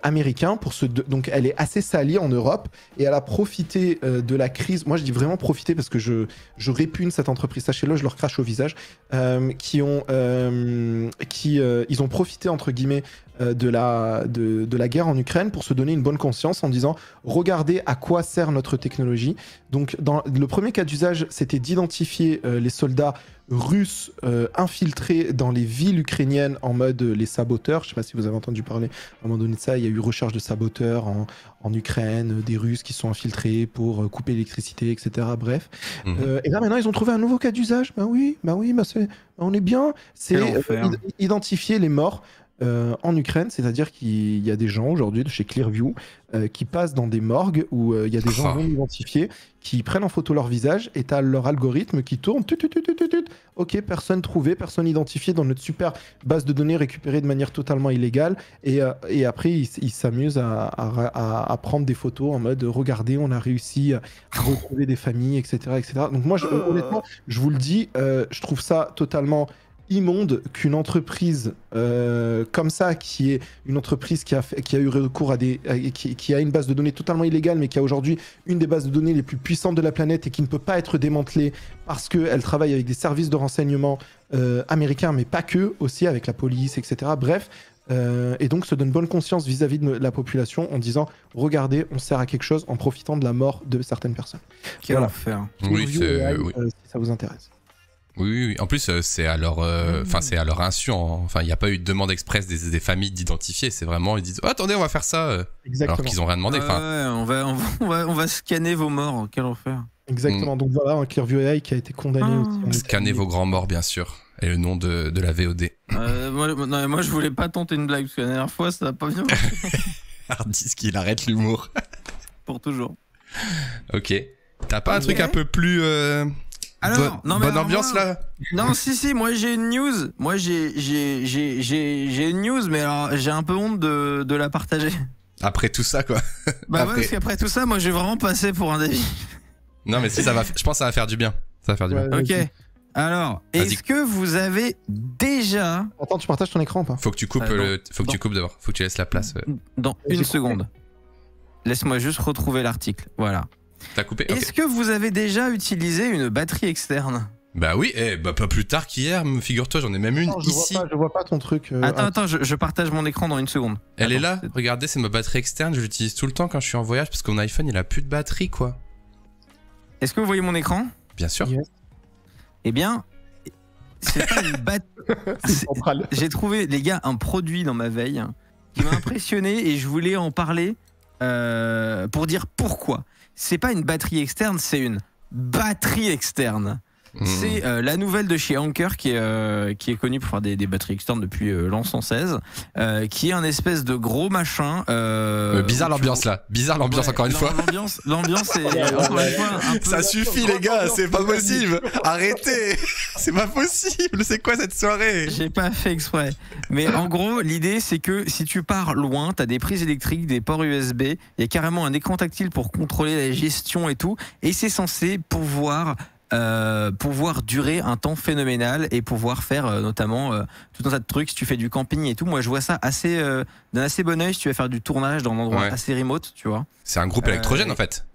américains. Donc elle est assez salie en Europe et elle a profité de la crise. Moi, je dis vraiment profiter parce que je répugne cette entreprise, sachez-le, je leur crache au visage. Ils ont profité entre guillemets de la guerre en Ukraine pour se donner une bonne conscience en disant regardez à quoi sert notre technologie. Donc dans le premier cas d'usage, c'était d'identifier les soldats russes infiltrés dans les villes ukrainiennes en mode les saboteurs. Je sais pas si vous avez entendu parler à un moment donné de ça. Il y a eu recherche de saboteurs en Ukraine, des Russes qui sont infiltrés pour couper l'électricité, etc. Bref. Et là maintenant ils ont trouvé un nouveau cas d'usage. On est bien. C'est identifier les morts en Ukraine, c'est-à-dire qu'il y a des gens aujourd'hui de chez Clearview qui passent dans des morgues où il y a des gens non identifiés qui prennent en photo leur visage et t'as leur algorithme qui tourne. Ok, personne trouvée, personne identifiée dans notre super base de données récupérée de manière totalement illégale. Et après, ils s'amusent à prendre des photos en mode regardez, on a réussi à retrouver des familles, etc. etc. Donc moi, honnêtement, je vous le dis, je trouve ça totalement immonde qu'une entreprise comme ça, qui est une entreprise qui a eu recours à qui a une base de données totalement illégale, mais qui a aujourd'hui une des bases de données les plus puissantes de la planète et qui ne peut pas être démantelée parce qu'elle travaille avec des services de renseignement américains, mais pas que, aussi avec la police, etc. Bref, et donc se donne bonne conscience vis-à-vis de la population en disant regardez, on sert à quelque chose en profitant de la mort de certaines personnes. Quel enfer. Oui, si ça vous intéresse. Oui. En plus, c'est à leur, c'est à leur insu. Enfin, il n'y a pas eu de demande express des familles d'identifier. C'est vraiment, ils disent, oh, attendez, on va faire ça. Exactement. Alors qu'ils n'ont rien demandé. On va scanner vos morts. Quel enfer. Exactement. Donc voilà, un Clearview AI qui a été condamné aussi. Scanner vos grands morts, bien sûr. Et le nom de la VOD. Moi, je voulais pas tenter une blague parce que la dernière fois, ça n'a pas bien marché. Hardisk, il arrête l'humour. Pour toujours. Ok. T'as pas un truc un peu plus. Alors, bonne ambiance là. Non, si, moi j'ai une news. Moi j'ai une news, mais alors j'ai un peu honte de la partager. Après tout ça, quoi. Bah ouais, parce qu'après tout ça, moi j'ai vraiment passé pour un débile. Non, mais si, je pense que ça va faire du bien. Ça va faire du bien. Ok. Alors, est-ce que vous avez déjà... Attends, tu partages ton écran ou pas? Faut que tu coupes tu coupes d'abord. Faut que tu laisses la place. Dans une seconde. Laisse-moi juste retrouver l'article. Voilà. T'as coupé? Est-ce que vous avez déjà utilisé une batterie externe? Bah oui, pas plus tard qu'hier, figure-toi, j'en ai même une ici. Je vois pas ton truc. Attends, je partage mon écran dans une seconde. Elle est là, regardez, c'est ma batterie externe, je l'utilise tout le temps quand je suis en voyage parce que mon iPhone il a plus de batterie, quoi. Est-ce que vous voyez mon écran? Bien sûr. Yes. Eh bien, c'est pas une batterie. J'ai trouvé, les gars, un produit dans ma veille qui m'a impressionné et je voulais en parler pour dire pourquoi. C'est pas une batterie externe, c'est une batterie externe. C'est la nouvelle de chez Anker qui est connue pour faire des batteries externes depuis l'an 116, qui est un espèce de gros machin. Bizarre l'ambiance là, bizarre l'ambiance encore une fois. L'ambiance est encore une fois un peu... Ça suffit les gars, c'est pas possible. Arrêtez, c'est pas possible. C'est quoi cette soirée? J'ai pas fait exprès. Mais en gros, l'idée c'est que si tu pars loin, t'as des prises électriques, des ports USB, il y a carrément un écran tactile pour contrôler la gestion et tout, et c'est censé pouvoir durer un temps phénoménal et pouvoir faire notamment tout un tas de trucs si tu fais du camping et tout. Moi je vois ça d'un assez bon oeil si tu vas faire du tournage dans un endroit assez remote, tu vois. C'est un groupe électrogène en fait.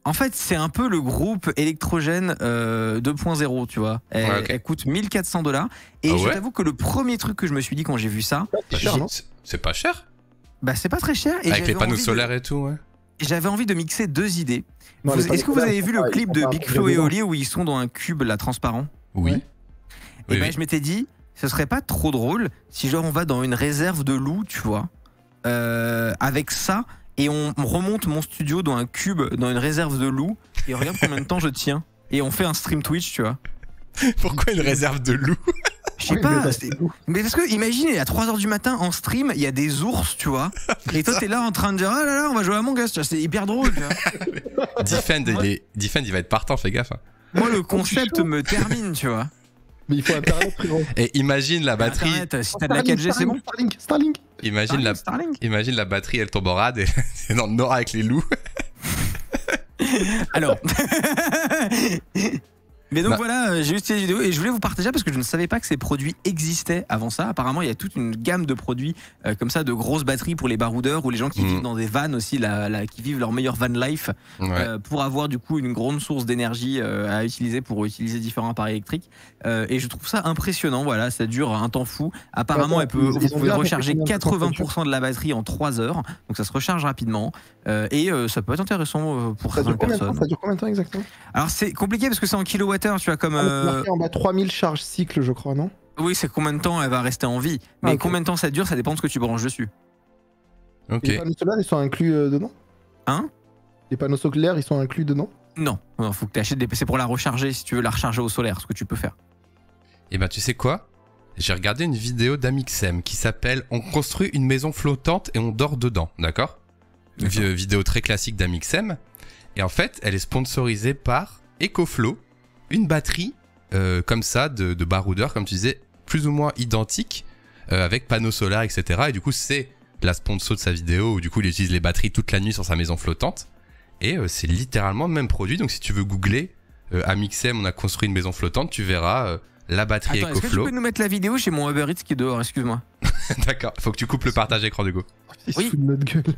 En fait c'est un peu le groupe électrogène 2.0, tu vois. Elle coûte $1400 et je t'avoue que le premier truc que je me suis dit quand j'ai vu ça, c'est pas cher. Bah c'est pas très cher. Et avec les panneaux solaires et tout, ouais. J'avais envie de mixer deux idées. Est-ce que vous avez vu le clip de Big Flo et Oli où ils sont dans un cube là transparent? Oui. Et ben je m'étais dit, ce serait pas trop drôle si genre on va dans une réserve de loups, tu vois, avec ça et on remonte mon studio dans un cube dans une réserve de loups et regarde combien de temps je tiens et on fait un stream Twitch, tu vois. Pourquoi une réserve de loups? Je sais pas, mais parce que imagine à 3h du matin en stream, il y a des ours, tu vois. Et toi t'es là en train de dire ah là là, on va jouer à Among Us, c'est hyper drôle, tu vois. Defend, il va être partant, fais gaffe. Moi le concept me termine, tu vois. Mais il faut internet, frérot. Et imagine la batterie. Internet, si t'as de la 4G, c'est bon. Starlink. Imagine la batterie, elle tombe en rade et c'est dans le nord avec les loups. Alors. Mais donc voilà, j'ai eu cette vidéo et je voulais vous partager parce que je ne savais pas que ces produits existaient avant ça. Apparemment, il y a toute une gamme de produits comme ça, de grosses batteries pour les baroudeurs ou les gens qui vivent dans des vannes aussi, qui vivent leur meilleur van life pour avoir du coup une grande source d'énergie à utiliser pour utiliser différents appareils électriques. Et je trouve ça impressionnant. Voilà, ça dure un temps fou. Apparemment, vous pouvez recharger 80% de la batterie en 3 heures, donc ça se recharge rapidement. Et ça peut être intéressant pour certaines personnes. Ça dure combien de temps exactement? Alors c'est compliqué parce que c'est en kilowattheures, tu vois, comme marqué en bas 3000 charges cycle, je crois, non? Oui, c'est combien de temps elle va rester en vie. Mais combien de temps ça dure, ça dépend de ce que tu branches dessus. Ok. Les panneaux solaires, ils sont inclus dedans? Hein? Les panneaux solaires, ils sont inclus dedans? Non, faut que tu achètes des PC pour la recharger si tu veux la recharger au solaire, ce que tu peux faire. Et bah tu sais quoi? j'ai regardé une vidéo d'Amixem qui s'appelle « On construit une maison flottante et on dort dedans », d'accord? Vidéo très classique d'Amixem. Et en fait, elle est sponsorisée par EcoFlow, une batterie comme ça, de baroudeur, comme tu disais, plus ou moins identique, avec panneaux solaires, etc. Et du coup, c'est la sponsor de sa vidéo où du coup, il utilise les batteries toute la nuit sur sa maison flottante. Et c'est littéralement le même produit. Donc si tu veux googler Amixem, on a construit une maison flottante, tu verras la batterie Attends, est-ce que tu EcoFlow. peux nous mettre la vidéo? J'ai mon Uber Eats qui est dehors, excuse-moi. D'accord, faut que tu coupes le partage écran du coup. Il Oui. se fout de notre gueule.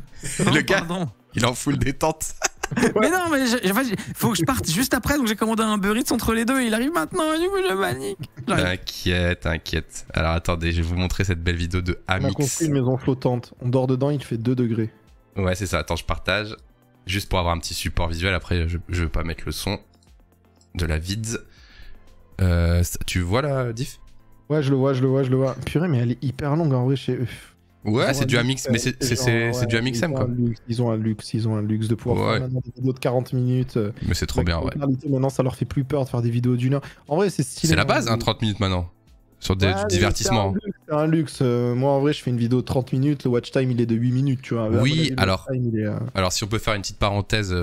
Le gars, Pardon. il est en full détente. Mais non, mais faut que je parte juste après, donc j'ai commandé un Uber Eats entre les deux et il arrive maintenant et du coup je panique. T'inquiète. Alors attendez, je vais vous montrer cette belle vidéo de On a construit Amix. une maison flottante. On dort dedans, il fait 2 degrés. Ouais, c'est ça. Attends, je partage. Juste pour avoir un petit support visuel. Après, je veux pas mettre le son de la vids. Tu vois la diff? Ouais, je le vois. Purée, mais elle est hyper longue en vrai. Ouais, c'est du Amix, mais c'est du Amixem quoi. Ils ont un luxe de pouvoir faire maintenant des vidéos de 40 minutes. Mais c'est trop bien, ouais. Maintenant, ça leur fait plus peur de faire des vidéos d'1 heure. En vrai, c'est stylé. C'est la base, hein, 30 minutes maintenant. Sur du divertissement. C'est un luxe. Moi, en vrai, je fais une vidéo de 30 minutes. Le watch time, il est de 8 minutes, tu vois. Oui, alors si on peut faire une petite parenthèse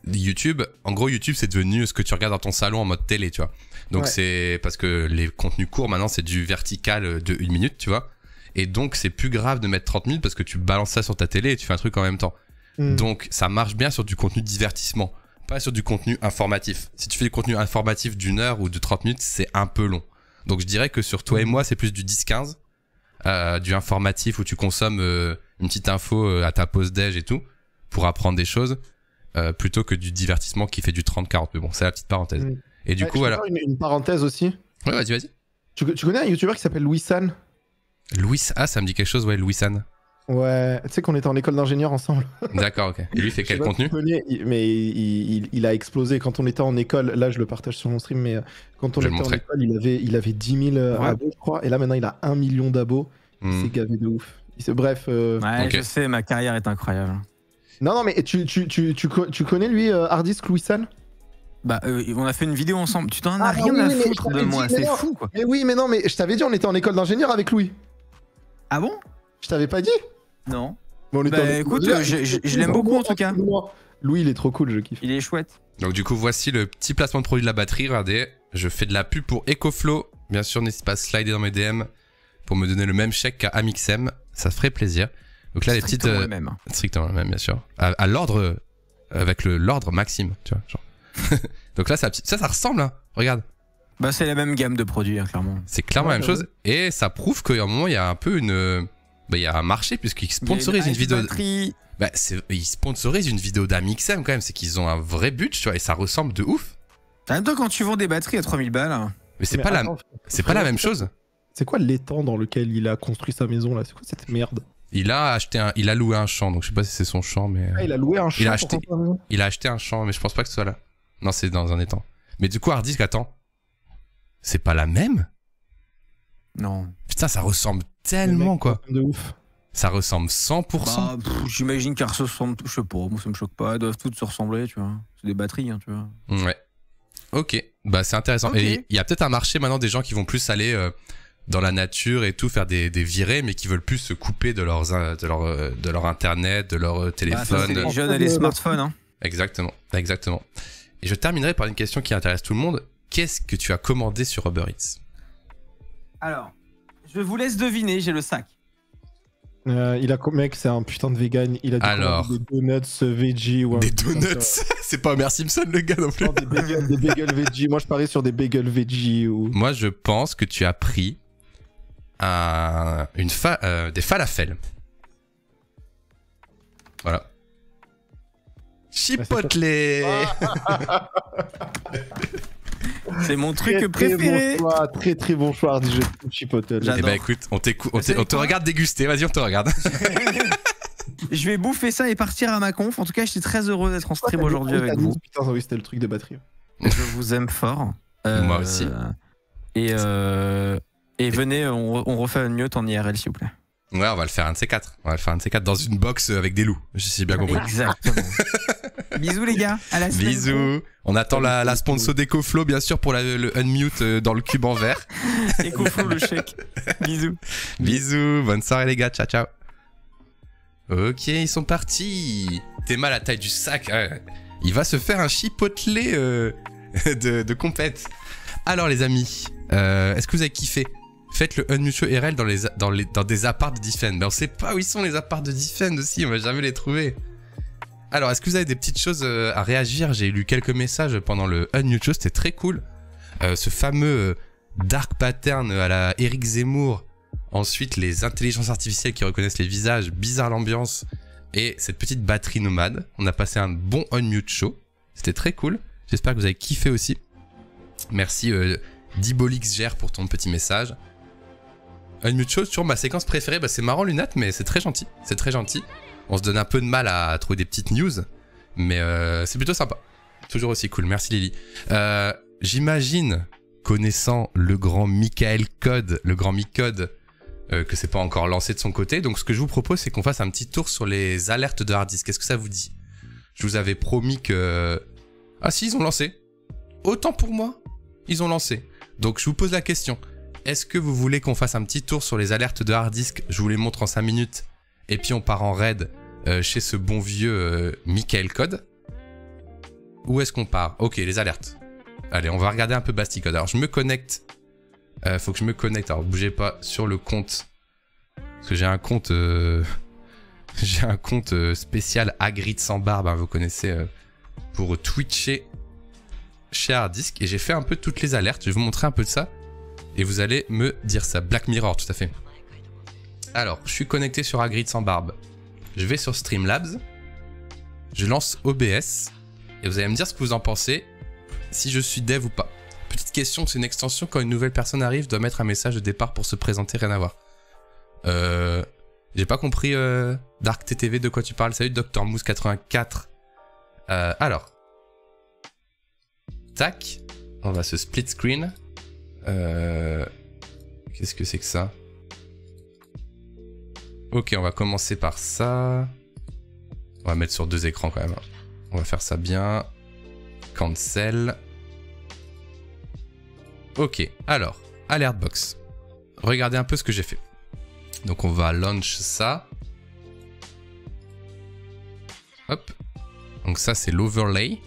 YouTube. En gros, YouTube, c'est devenu ce que tu regardes dans ton salon en mode télé, tu vois. Donc c'est parce que les contenus courts, maintenant, c'est du vertical de 1 minute, tu vois. Et donc, c'est plus grave de mettre 30 minutes parce que tu balances ça sur ta télé et tu fais un truc en même temps. Donc, ça marche bien sur du contenu divertissement, pas sur du contenu informatif. Si tu fais du contenu informatif d'1 heure ou de 30 minutes, c'est un peu long. Donc, je dirais que sur Toi et moi, c'est plus du 10-15, du informatif où tu consommes une petite info à ta pause déj et tout, pour apprendre des choses, plutôt que du divertissement qui fait du 30-40. Mais bon, c'est la petite parenthèse. Et du coup, voilà. Une parenthèse aussi. Ouais, vas-y. Tu connais un youtubeur qui s'appelle Louis San? Ça me dit quelque chose, ouais, Louis San. Ouais, tu sais qu'on était en école d'ingénieur ensemble. D'accord, ok. Et lui, il fait quel contenu? Mais il a explosé quand on était en école. Là, je le partage sur mon stream, mais quand on était en école, il avait 10 000 abos, je crois. Et là, maintenant, il a 1 million d'abos. C'est gavé de ouf. Bref. Ouais, je sais, ma carrière est incroyable. Non, mais tu connais lui, Hardisk Louis San? Bah, on a fait une vidéo ensemble. Tu t'en as rien à foutre de moi, c'est fou quoi. Mais oui, mais non, mais je t'avais dit, on était en école d'ingénieur avec Louis. Ah bon? Je t'avais pas dit? Non. Bah écoute, je l'aime beaucoup en tout cas. Louis, il est trop cool, je kiffe. Il est chouette. Donc du coup, voici le petit placement de produit de la batterie. Regardez, je fais de la pub pour EcoFlow. Bien sûr, n'hésitez pas à slider dans mes DM pour me donner le même chèque qu'à Amixem. Ça ferait plaisir. Donc là, les petites... Strictement le même. Strictement le même, bien sûr. À l'ordre... Avec l'ordre Maxime, tu vois. Genre. Donc là, ça ressemble, hein. Regarde. Bah, c'est la même gamme de produits, hein, clairement. C'est clairement la même chose. Et ça prouve qu'à un moment, il y a un peu une... Bah, il y a un marché puisqu'ils sponsorisent une vidéo... Bah, ils sponsorisent une vidéo d'Amixem quand même. C'est qu'ils ont un vrai but, tu vois. Et ça ressemble de ouf. En même temps, quand tu vends des batteries à 3000 balles... Mais c'est pas la même chose. C'est quoi l'étang dans lequel il a construit sa maison, là? C'est quoi cette merde? Il a loué un champ, donc je sais pas si c'est son champ, mais... Ah, il a loué un champ il a acheté un champ, mais je pense pas que ce soit là. Non, c'est dans un étang. Mais du coup, Hardisk, attends. C'est pas la même? Non. Putain, ça ressemble tellement, quoi. De ouf. Ça ressemble 100%. Bah, j'imagine qu'elles se ressemblent, je sais pas, moi ça me choque pas, elles doivent toutes se ressembler, tu vois. C'est des batteries, hein, tu vois. Ouais. Ok, bah c'est intéressant. Okay. Et il y a peut-être un marché maintenant des gens qui vont plus aller dans la nature et tout, faire des virées, mais qui veulent plus se couper de leur internet, de leur téléphone. Bah, c'est les jeunes et les smartphones, hein. Exactement. Et je terminerai par une question qui intéresse tout le monde. Qu'est-ce que tu as commandé sur Uber Eats? Alors, je vous laisse deviner, j'ai le sac. Mec, c'est un putain de vegan. Il a des donuts veggie ou un... Des donuts? C'est pas Homer Simpson le gars non plus. Non, des bagels veggie. Moi je parie sur des bagels veggie ou... Moi je pense que tu as pris des falafels. Voilà. Chipotle. C'est mon truc préféré. Très bon choix, Chipotle. Eh ben écoute, on te regarde déguster. Vas-y, on te regarde. Je vais bouffer ça et partir à ma conf. En tout cas, j'étais très heureux d'être en stream aujourd'hui avec vous. Putain, oui, c'était le truc de batterie. Je vous aime fort. Moi aussi. Et venez, on refait un mute en IRL, s'il vous plaît. Ouais, on va le faire un de ces quatre. Dans une box avec des loups. J'ai bien compris. Exactement. Bisous les gars, à la semaine. Bisous. On attend la sponsor d'EcoFlow, bien sûr, pour le unmute dans le cube en vert. EcoFlow, le chèque. Bisous. Bisous. Bonne soirée, les gars. Ciao, ciao. Ok, ils sont partis. T'es mal à la taille du sac. Il va se faire un chipotelé de compète. Alors, les amis, est-ce que vous avez kiffé? Faites le unmute show RL dans des apparts de Defend. Mais on sait pas où ils sont, les apparts de Defend aussi. On va jamais les trouver. Alors, est-ce que vous avez des petites choses à réagir? J'ai lu quelques messages pendant le unmute show, c'était très cool. Ce fameux dark pattern à la Eric Zemmour, ensuite les intelligences artificielles qui reconnaissent les visages, bizarre l'ambiance, et cette petite batterie nomade. On a passé un bon unmute show, c'était très cool. J'espère que vous avez kiffé aussi. Merci Dibolixger pour ton petit message. Unmute show sur ma séquence préférée, c'est marrant Lunat, mais c'est très gentil, c'est très gentil. On se donne un peu de mal à trouver des petites news, mais c'est plutôt sympa. Toujours aussi cool, merci Lily. J'imagine, connaissant le grand Michael Code, le grand Micode, que c'est pas encore lancé de son côté. Donc ce que je vous propose, c'est qu'on fasse un petit tour sur les alertes de hard disk. Qu'est-ce que ça vous dit? Je vous avais promis que... Ah si, ils ont lancé. Autant pour moi, ils ont lancé. Donc je vous pose la question. Est-ce que vous voulez qu'on fasse un petit tour sur les alertes de hard disk? Je vous les montre en 5 minutes. Et puis on part en raid chez ce bon vieux Michael Code. Où est-ce qu'on part? Ok, les alertes. Allez, on va regarder un peu Basticode. Alors je me connecte. Faut que je me connecte. Alors bougez pas sur le compte. Parce que j'ai un compte... j'ai un compte spécial Hagrid sans barbe. Hein, vous connaissez. Pour twitcher chez Hard Disk. Et j'ai fait un peu toutes les alertes. Je vais vous montrer un peu de ça. Et vous allez me dire ça. Black Mirror, tout à fait. Alors, je suis connecté sur Hagrid sans barbe. Je vais sur Streamlabs. Je lance OBS. Et vous allez me dire ce que vous en pensez. Si je suis dev ou pas. Petite question, c'est une extension. Quand une nouvelle personne arrive, doit mettre un message de départ pour se présenter, rien à voir. J'ai pas compris Dark TTV de quoi tu parles. Salut Dr Mousse 84. Alors. Tac. On va se split screen. Qu'est-ce que c'est que ça? Ok, on va commencer par ça. On va mettre sur 2 écrans quand même. On va faire ça bien. Cancel. Ok, alors, alert box. Regardez un peu ce que j'ai fait. Donc on va launch ça. Hop. Donc ça c'est l'overlay.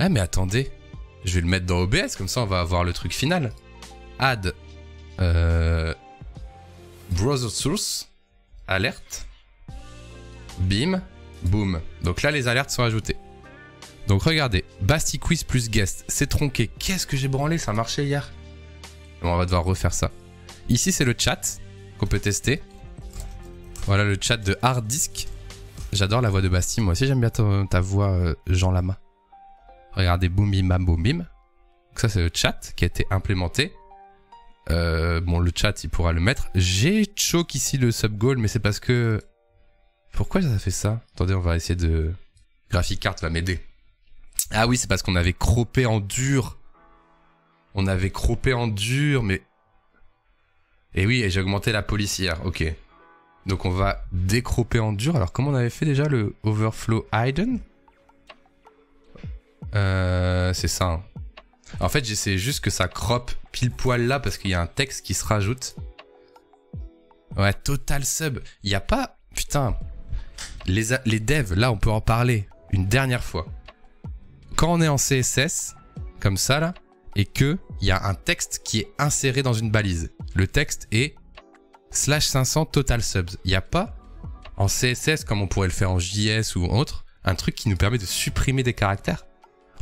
Ah mais attendez. Je vais le mettre dans OBS, comme ça on va avoir le truc final. Add browser source. Alerte. Bim. Boom. Donc là les alertes sont ajoutées. Donc regardez, Basti Quiz plus guest, c'est tronqué. Qu'est-ce que j'ai branlé, ça marchait hier. Bon, on va devoir refaire ça. Ici c'est le chat qu'on peut tester. Voilà le chat de Hard Disk. J'adore la voix de Basti, moi aussi j'aime bien ta voix Jean Lama. Regardez, boum bim bam boum bim. Donc ça c'est le chat qui a été implémenté. Bon le chat il pourra le mettre. J'ai choke ici le sub goal, mais c'est parce que... Pourquoi ça fait ça? Attendez, on va essayer de... Graphic Card va m'aider. Ah oui, c'est parce qu'on avait croppé en dur. On avait croppé en dur, mais... Et oui, et j'ai augmenté la police hier, ok. Donc on va décropper en dur. Alors comment on avait fait déjà le overflow hidden? C'est ça. Hein. En fait, j'essaie juste que ça crop pile poil là parce qu'il y a un texte qui se rajoute. Ouais, total sub. Il n'y a pas... Putain. Les devs, là, on peut en parler une dernière fois. Quand on est en CSS, comme ça là, et qu'il y a un texte qui est inséré dans une balise. Le texte est /500 total subs. Il n'y a pas en CSS, comme on pourrait le faire en JS ou autre, un truc qui nous permet de supprimer des caractères.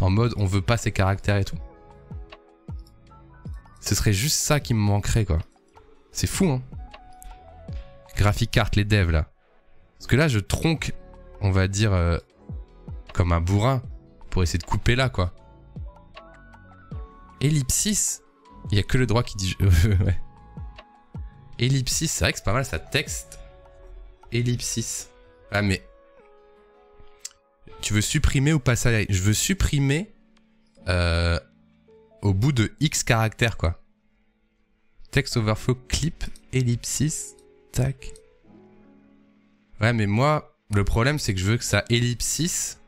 En mode, on veut pas ces caractères et tout. Ce serait juste ça qui me manquerait, quoi. C'est fou, hein. Graphic Card, les devs, là. Parce que là, je tronque, on va dire, comme un bourrin, pour essayer de couper là, quoi. Ellipsis. Il n'y a que le droit qui dit... ouais. Ellipsis, c'est vrai que c'est pas mal, ça texte. Ellipsis. Ah, mais... Tu veux supprimer ou passer à... Je veux supprimer au bout de X caractères, quoi. Text overflow, clip, ellipsis, tac. Ouais, mais moi, Le problème, c'est que je veux que ça ellipsis.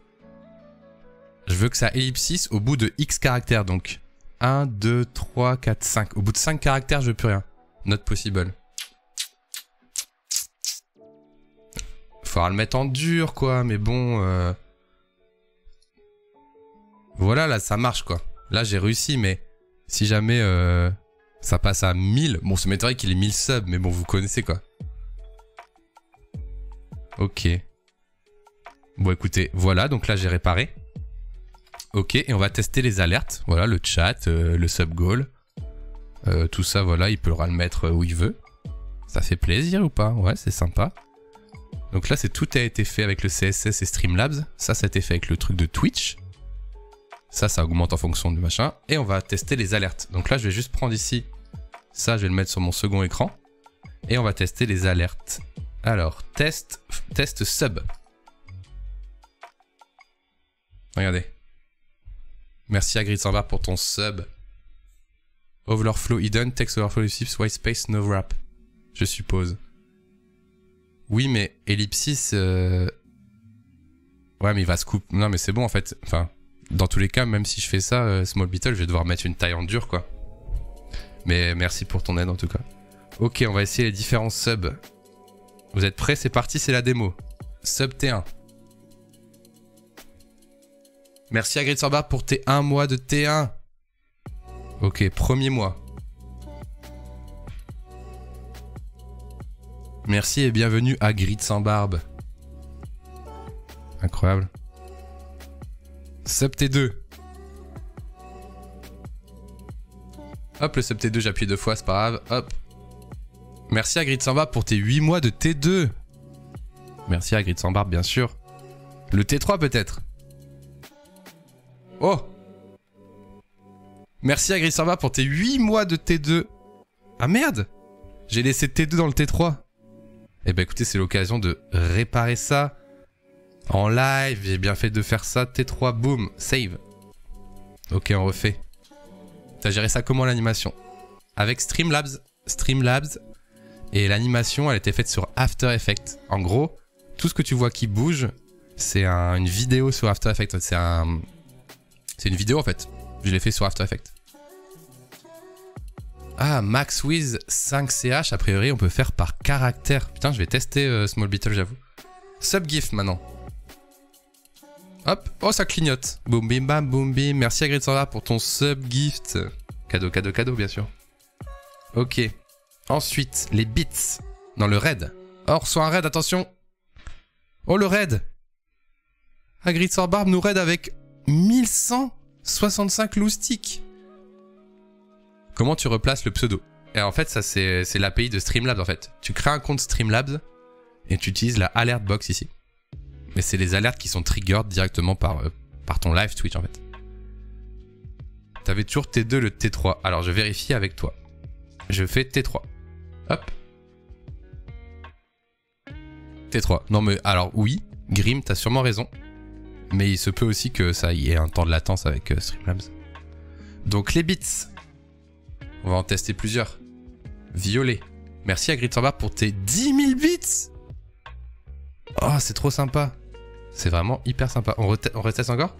Je veux que ça ellipsis au bout de X caractères. Donc 1, 2, 3, 4, 5. Au bout de 5 caractères, je veux plus rien. Not possible. Faudra le mettre en dur, quoi. Mais bon... Voilà, là, ça marche, quoi. Là, j'ai réussi, mais si jamais ça passe à 1000... Bon, ça m'étonnerait qu'il ait 1000 subs, mais bon, vous connaissez, quoi. Ok. Bon, écoutez, voilà. Donc là, j'ai réparé. Ok, et on va tester les alertes. Voilà, le chat, le sub goal. Tout ça, voilà, il pourra le mettre où il veut. Ça fait plaisir ou pas? Ouais, c'est sympa. Donc là, tout a été fait avec le CSS et Streamlabs. Ça a été fait avec le truc de Twitch. Ça augmente en fonction du machin. Et on va tester les alertes. Donc là, je vais juste prendre ici. Ça, je vais le mettre sur mon second écran. Et on va tester les alertes. Alors, test sub. Regardez. Merci à Grid100 pour ton sub. Overflow hidden, text overflow ellipsis, white space, no wrap. Je suppose. Oui, mais ellipsis... Ouais, mais il va se couper. Non, mais c'est bon, en fait. Enfin, dans tous les cas, même si je fais ça, Small Beetle, je vais devoir mettre une taille en dur, quoi. Mais merci pour ton aide, en tout cas. Ok, on va essayer les différents subs. Vous êtes prêts? C'est parti, c'est la démo. Sub T1. Merci à Grid100 pour tes 1 mois de T1. Ok, premier mois. Merci et bienvenue à Grid100. Incroyable. Sub T2. Hop, le Sub T2, j'appuie 2 fois, c'est pas grave. Hop. Merci à Grid100 pour tes 8 mois de T2. Merci à Grid100 bien sûr. Le T3 peut-être. Oh. Merci à Grid100 pour tes 8 mois de T2. Ah merde. J'ai laissé T2 dans le T3. Eh ben écoutez, c'est l'occasion de réparer ça. En live, j'ai bien fait de faire ça. T3, boum, save. Ok, on refait. T'as géré ça comment l'animation? Avec Streamlabs. Et l'animation, elle était faite sur After Effects. En gros, tout ce que tu vois qui bouge, c'est une vidéo sur After Effects. C'est une vidéo en fait. Je l'ai fait sur After Effects. Ah, Max Wiz 5CH, a priori on peut faire par caractère. Putain, je vais tester Small Beetle, j'avoue. Subgift maintenant. Hop, oh ça clignote. Boum bim bam boum bim. Merci à Grid100 pour ton subgift. Cadeau, cadeau, cadeau bien sûr. Ok. Ensuite, les bits. Dans le raid. Oh, on reçoit un raid, attention. Oh le raid. Ah, Grid100 nous raid avec 1165 loustiques. Comment tu replaces le pseudo? Et en fait, ça c'est l'API de Streamlabs en fait. Tu crées un compte Streamlabs et tu utilises la alert box ici. Mais c'est les alertes qui sont triggered directement par ton live Twitch en fait. T'avais toujours T2, le T3. Alors je vérifie avec toi. Je fais T3. Hop. T3. Non mais alors oui, Grim, t'as sûrement raison. Mais il se peut aussi que ça y ait un temps de latence avec Streamlabs. Donc les bits. On va en tester plusieurs. Violet. Merci à Grid100 pour tes 10 000 bits. Oh, c'est trop sympa. C'est vraiment hyper sympa. On reteste encore?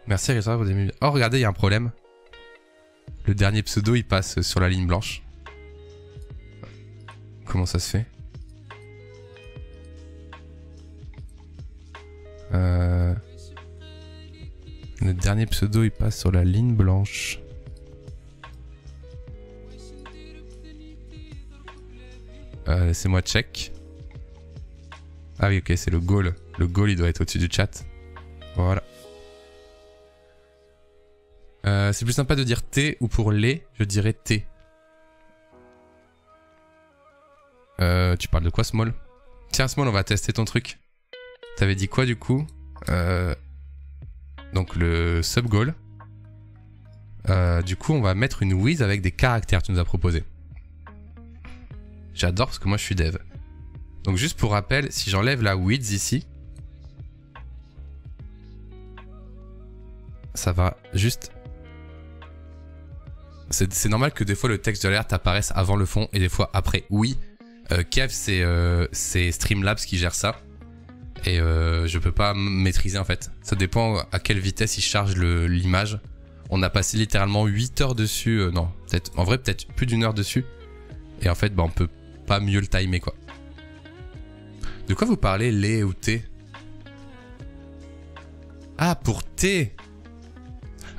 Merci à Grid100 pour tes 10 000 bits. Oh, regardez, il y a un problème. Le dernier pseudo, il passe sur la ligne blanche. Comment ça se fait? Le dernier pseudo, il passe sur la ligne blanche. Laissez-moi check. Ah oui, ok, c'est le goal. Le goal, il doit être au-dessus du chat. Voilà. C'est plus sympa de dire T ou pour les, je dirais T. Tu parles de quoi, Small? Tiens, Small, on va tester ton truc. T'avais dit quoi, du coup? Donc, le sub-goal. Du coup, on va mettre une with avec des caractères, tu nous as proposé. J'adore parce que moi, je suis dev. Donc, juste pour rappel, si j'enlève la with ici, ça va juste... C'est normal que des fois, le texte de l'alerte apparaisse avant le fond et des fois après. Oui, Kev, c'est Streamlabs qui gère ça. Et je peux pas maîtriser en fait. Ça dépend à quelle vitesse il charge l'image. On a passé littéralement 8 heures dessus. Non, en vrai, peut-être plus d'1 heure dessus. Et en fait, bah, on peut pas mieux le timer quoi. De quoi vous parlez, lait ou thé? Ah, pour thé.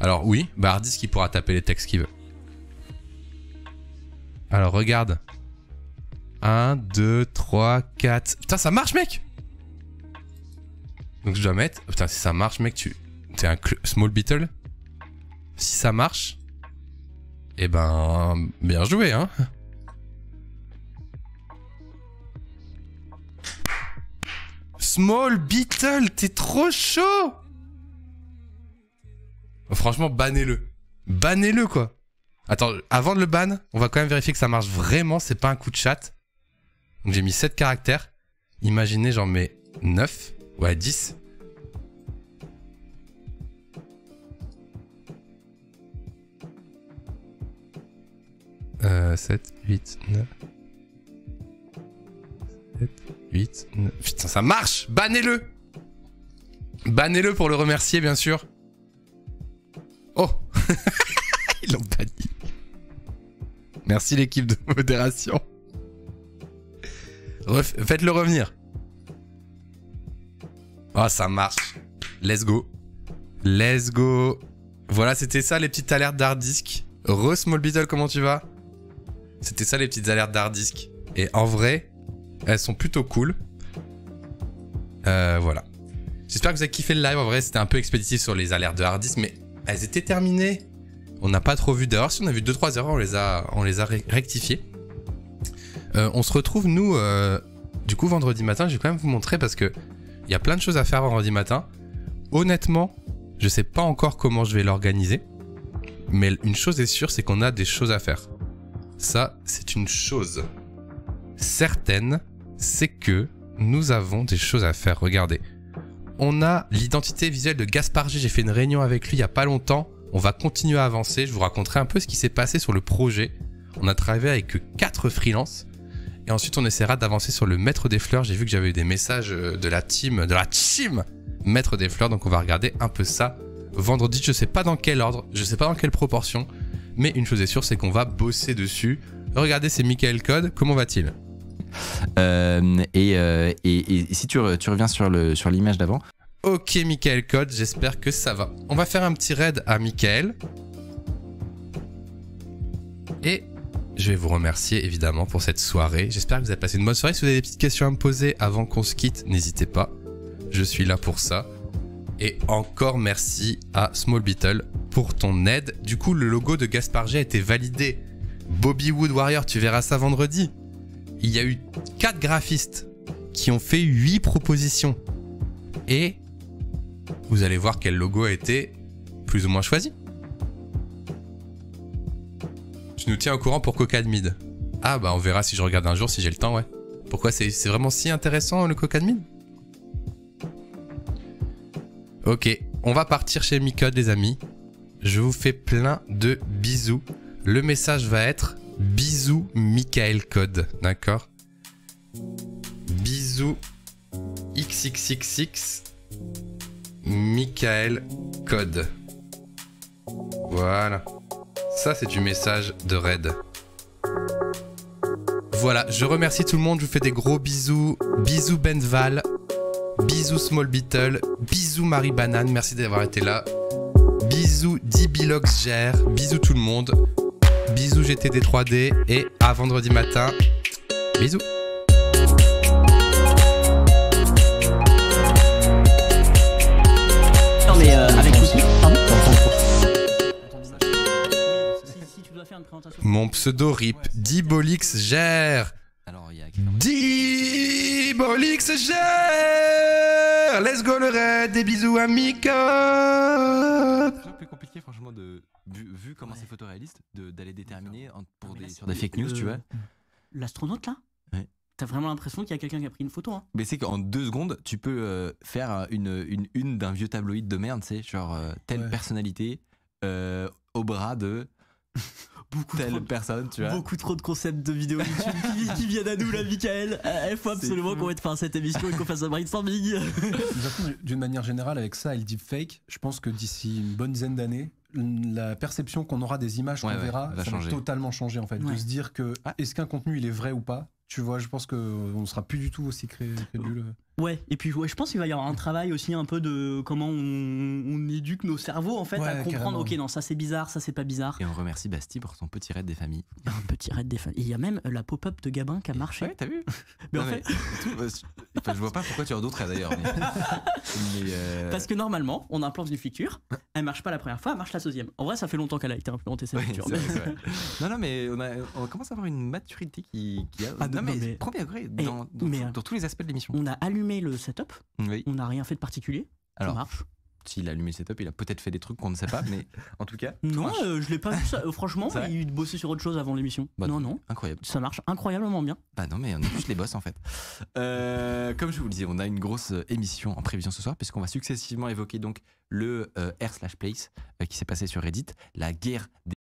Alors oui, bah Hardisk il pourra taper les textes qu'il veut. Alors regarde. 1, 2, 3, 4... Putain, ça marche, mec! Donc je dois mettre... Putain, si ça marche, mec, t'es un small beetle. Si ça marche... Eh ben... Bien joué, hein? Small beetle, t'es trop chaud! Franchement, bannez-le. Bannez-le, quoi. Attends, avant de le ban, on va quand même vérifier que ça marche vraiment, c'est pas un coup de chat. Donc j'ai mis 7 caractères. Imaginez, j'en mets 9. Ouais, 10. Euh, 7, 8, 9. 7, 8, 9. Putain, ça marche! Bannez-le! Bannez-le pour le remercier, bien sûr. Oh! Ils l'ont banni. Merci l'équipe de modération. Faites-le revenir. Oh, ça marche. Let's go. Let's go. Voilà, c'était ça les petites alertes d'Hardisk. Small Beetle, comment tu vas? C'était ça les petites alertes d'Hardisk. Et en vrai, elles sont plutôt cool. Voilà. J'espère que vous avez kiffé le live. En vrai, c'était un peu expéditif sur les alertes de Hardisk, mais elles étaient terminées. On n'a pas trop vu d'erreurs. Si on a vu 2-3 erreurs, on les a rectifiées. On se retrouve, nous, du coup, vendredi matin. Je vais quand même vous montrer parce que il y a plein de choses à faire vendredi matin. Honnêtement, je sais pas encore comment je vais l'organiser. Mais une chose est sûre, c'est qu'on a des choses à faire. Ça, c'est une chose certaine, c'est que nous avons des choses à faire. Regardez. On a l'identité visuelle de Gaspard G. J'ai fait une réunion avec lui il y a pas longtemps. On va continuer à avancer. Je vous raconterai un peu ce qui s'est passé sur le projet. On a travaillé avec 4 freelances. Et ensuite, on essaiera d'avancer sur le Maître des Fleurs. J'ai vu que j'avais eu des messages de la team Maître des Fleurs. Donc, on va regarder un peu ça vendredi. Je sais pas dans quel ordre, je sais pas dans quelle proportion. Mais une chose est sûre, c'est qu'on va bosser dessus. Regardez, c'est Michael Code. Comment va-t-il? Et si tu reviens sur l'image d'avant. Ok, Michael Code, j'espère que ça va. On va faire un petit raid à Michael. Et je vais vous remercier évidemment pour cette soirée. J'espère que vous avez passé une bonne soirée. Si vous avez des petites questions à me poser avant qu'on se quitte, n'hésitez pas. Je suis là pour ça. Et encore merci à Small Beetle pour ton aide. Du coup, le logo de Gaspard G a été validé. Bobby Wood Warrior, tu verras ça vendredi. Il y a eu 4 graphistes qui ont fait 8 propositions. Et vous allez voir quel logo a été plus ou moins choisi. Tu nous tiens au courant pour Coca de Mid. Ah bah on verra si je regarde un jour si j'ai le temps, ouais. Pourquoi c'est vraiment si intéressant le Coca de Mid? Ok, on va partir chez Micode les amis. Je vous fais plein de bisous. Le message va être bisous Michael Code, d'accord? Bisous XXXX Michael Code. Voilà. Ça, c'est du message de raid. Voilà, je remercie tout le monde. Je vous fais des gros bisous. Bisous Benval. Bisous Small Beetle. Bisous Marie Banane. Merci d'avoir été là. Bisous DBlox Gère. Bisous tout le monde. Bisous GTD 3D. Et à vendredi matin. Bisous. Non mais avec l'outil, pardon. Mon pseudo RIP, Dibolix gère. Dibolix gère. Let's go le raid. Des bisous à Mika. C'est un peu compliqué franchement vu comment c'est photoréaliste d'aller déterminer sur des fake news, tu vois. L'astronaute là, ouais. T'as vraiment l'impression qu'il y a quelqu'un qui a pris une photo, hein. Mais c'est qu'en 2 secondes, tu peux faire une d'un vieux tabloïd de merde, tu sais, genre telle personnalité au bras de telle personne, tu vois. Beaucoup trop de concepts de vidéos YouTube qui viennent à nous là, Michael. Il faut absolument qu'on mette fin à cette émission et qu'on fasse un brainstorming. D'une manière générale, avec ça et le deepfake, je pense que d'ici une bonne dizaine d'années, la perception qu'on aura des images qu'on verra va va totalement changer en fait. De se dire que est-ce qu'un contenu il est vrai ou pas. Tu vois, je pense qu'on ne sera plus du tout aussi crédule. Ouais, et puis je pense qu'il va y avoir un travail aussi un peu de comment on éduque nos cerveaux en fait à comprendre, carrément. Ok, non, ça c'est bizarre, ça c'est pas bizarre. Et on remercie Bastille pour son petit raid des familles. Il y a un petit raid des familles. Il y a même la pop-up de Gabin qui a marché. Ouais, t'as vu? Mais en fait. Je vois pas pourquoi tu en douterais d'ailleurs. Parce que normalement, on implante une feature, elle marche pas la première fois, elle marche la deuxième. En vrai, ça fait longtemps qu'elle a été implantée cette feature. Non, mais on commence à avoir une maturité qui a. Mais premier degré dans tous les aspects de l'émission. On a allumé le setup, oui. On n'a rien fait de particulier, alors, ça marche. S'il a allumé le setup, il a peut-être fait des trucs qu'on ne sait pas, mais en tout cas. Non, je l'ai pas vu ça. Franchement, il bossait sur autre chose avant l'émission. Non. Incroyable. Ça marche incroyablement bien. Bah non, mais on est juste les boss en fait. Comme je vous le disais, on a une grosse émission en prévision ce soir, puisqu'on va successivement évoquer donc le r/place qui s'est passé sur Reddit, la guerre des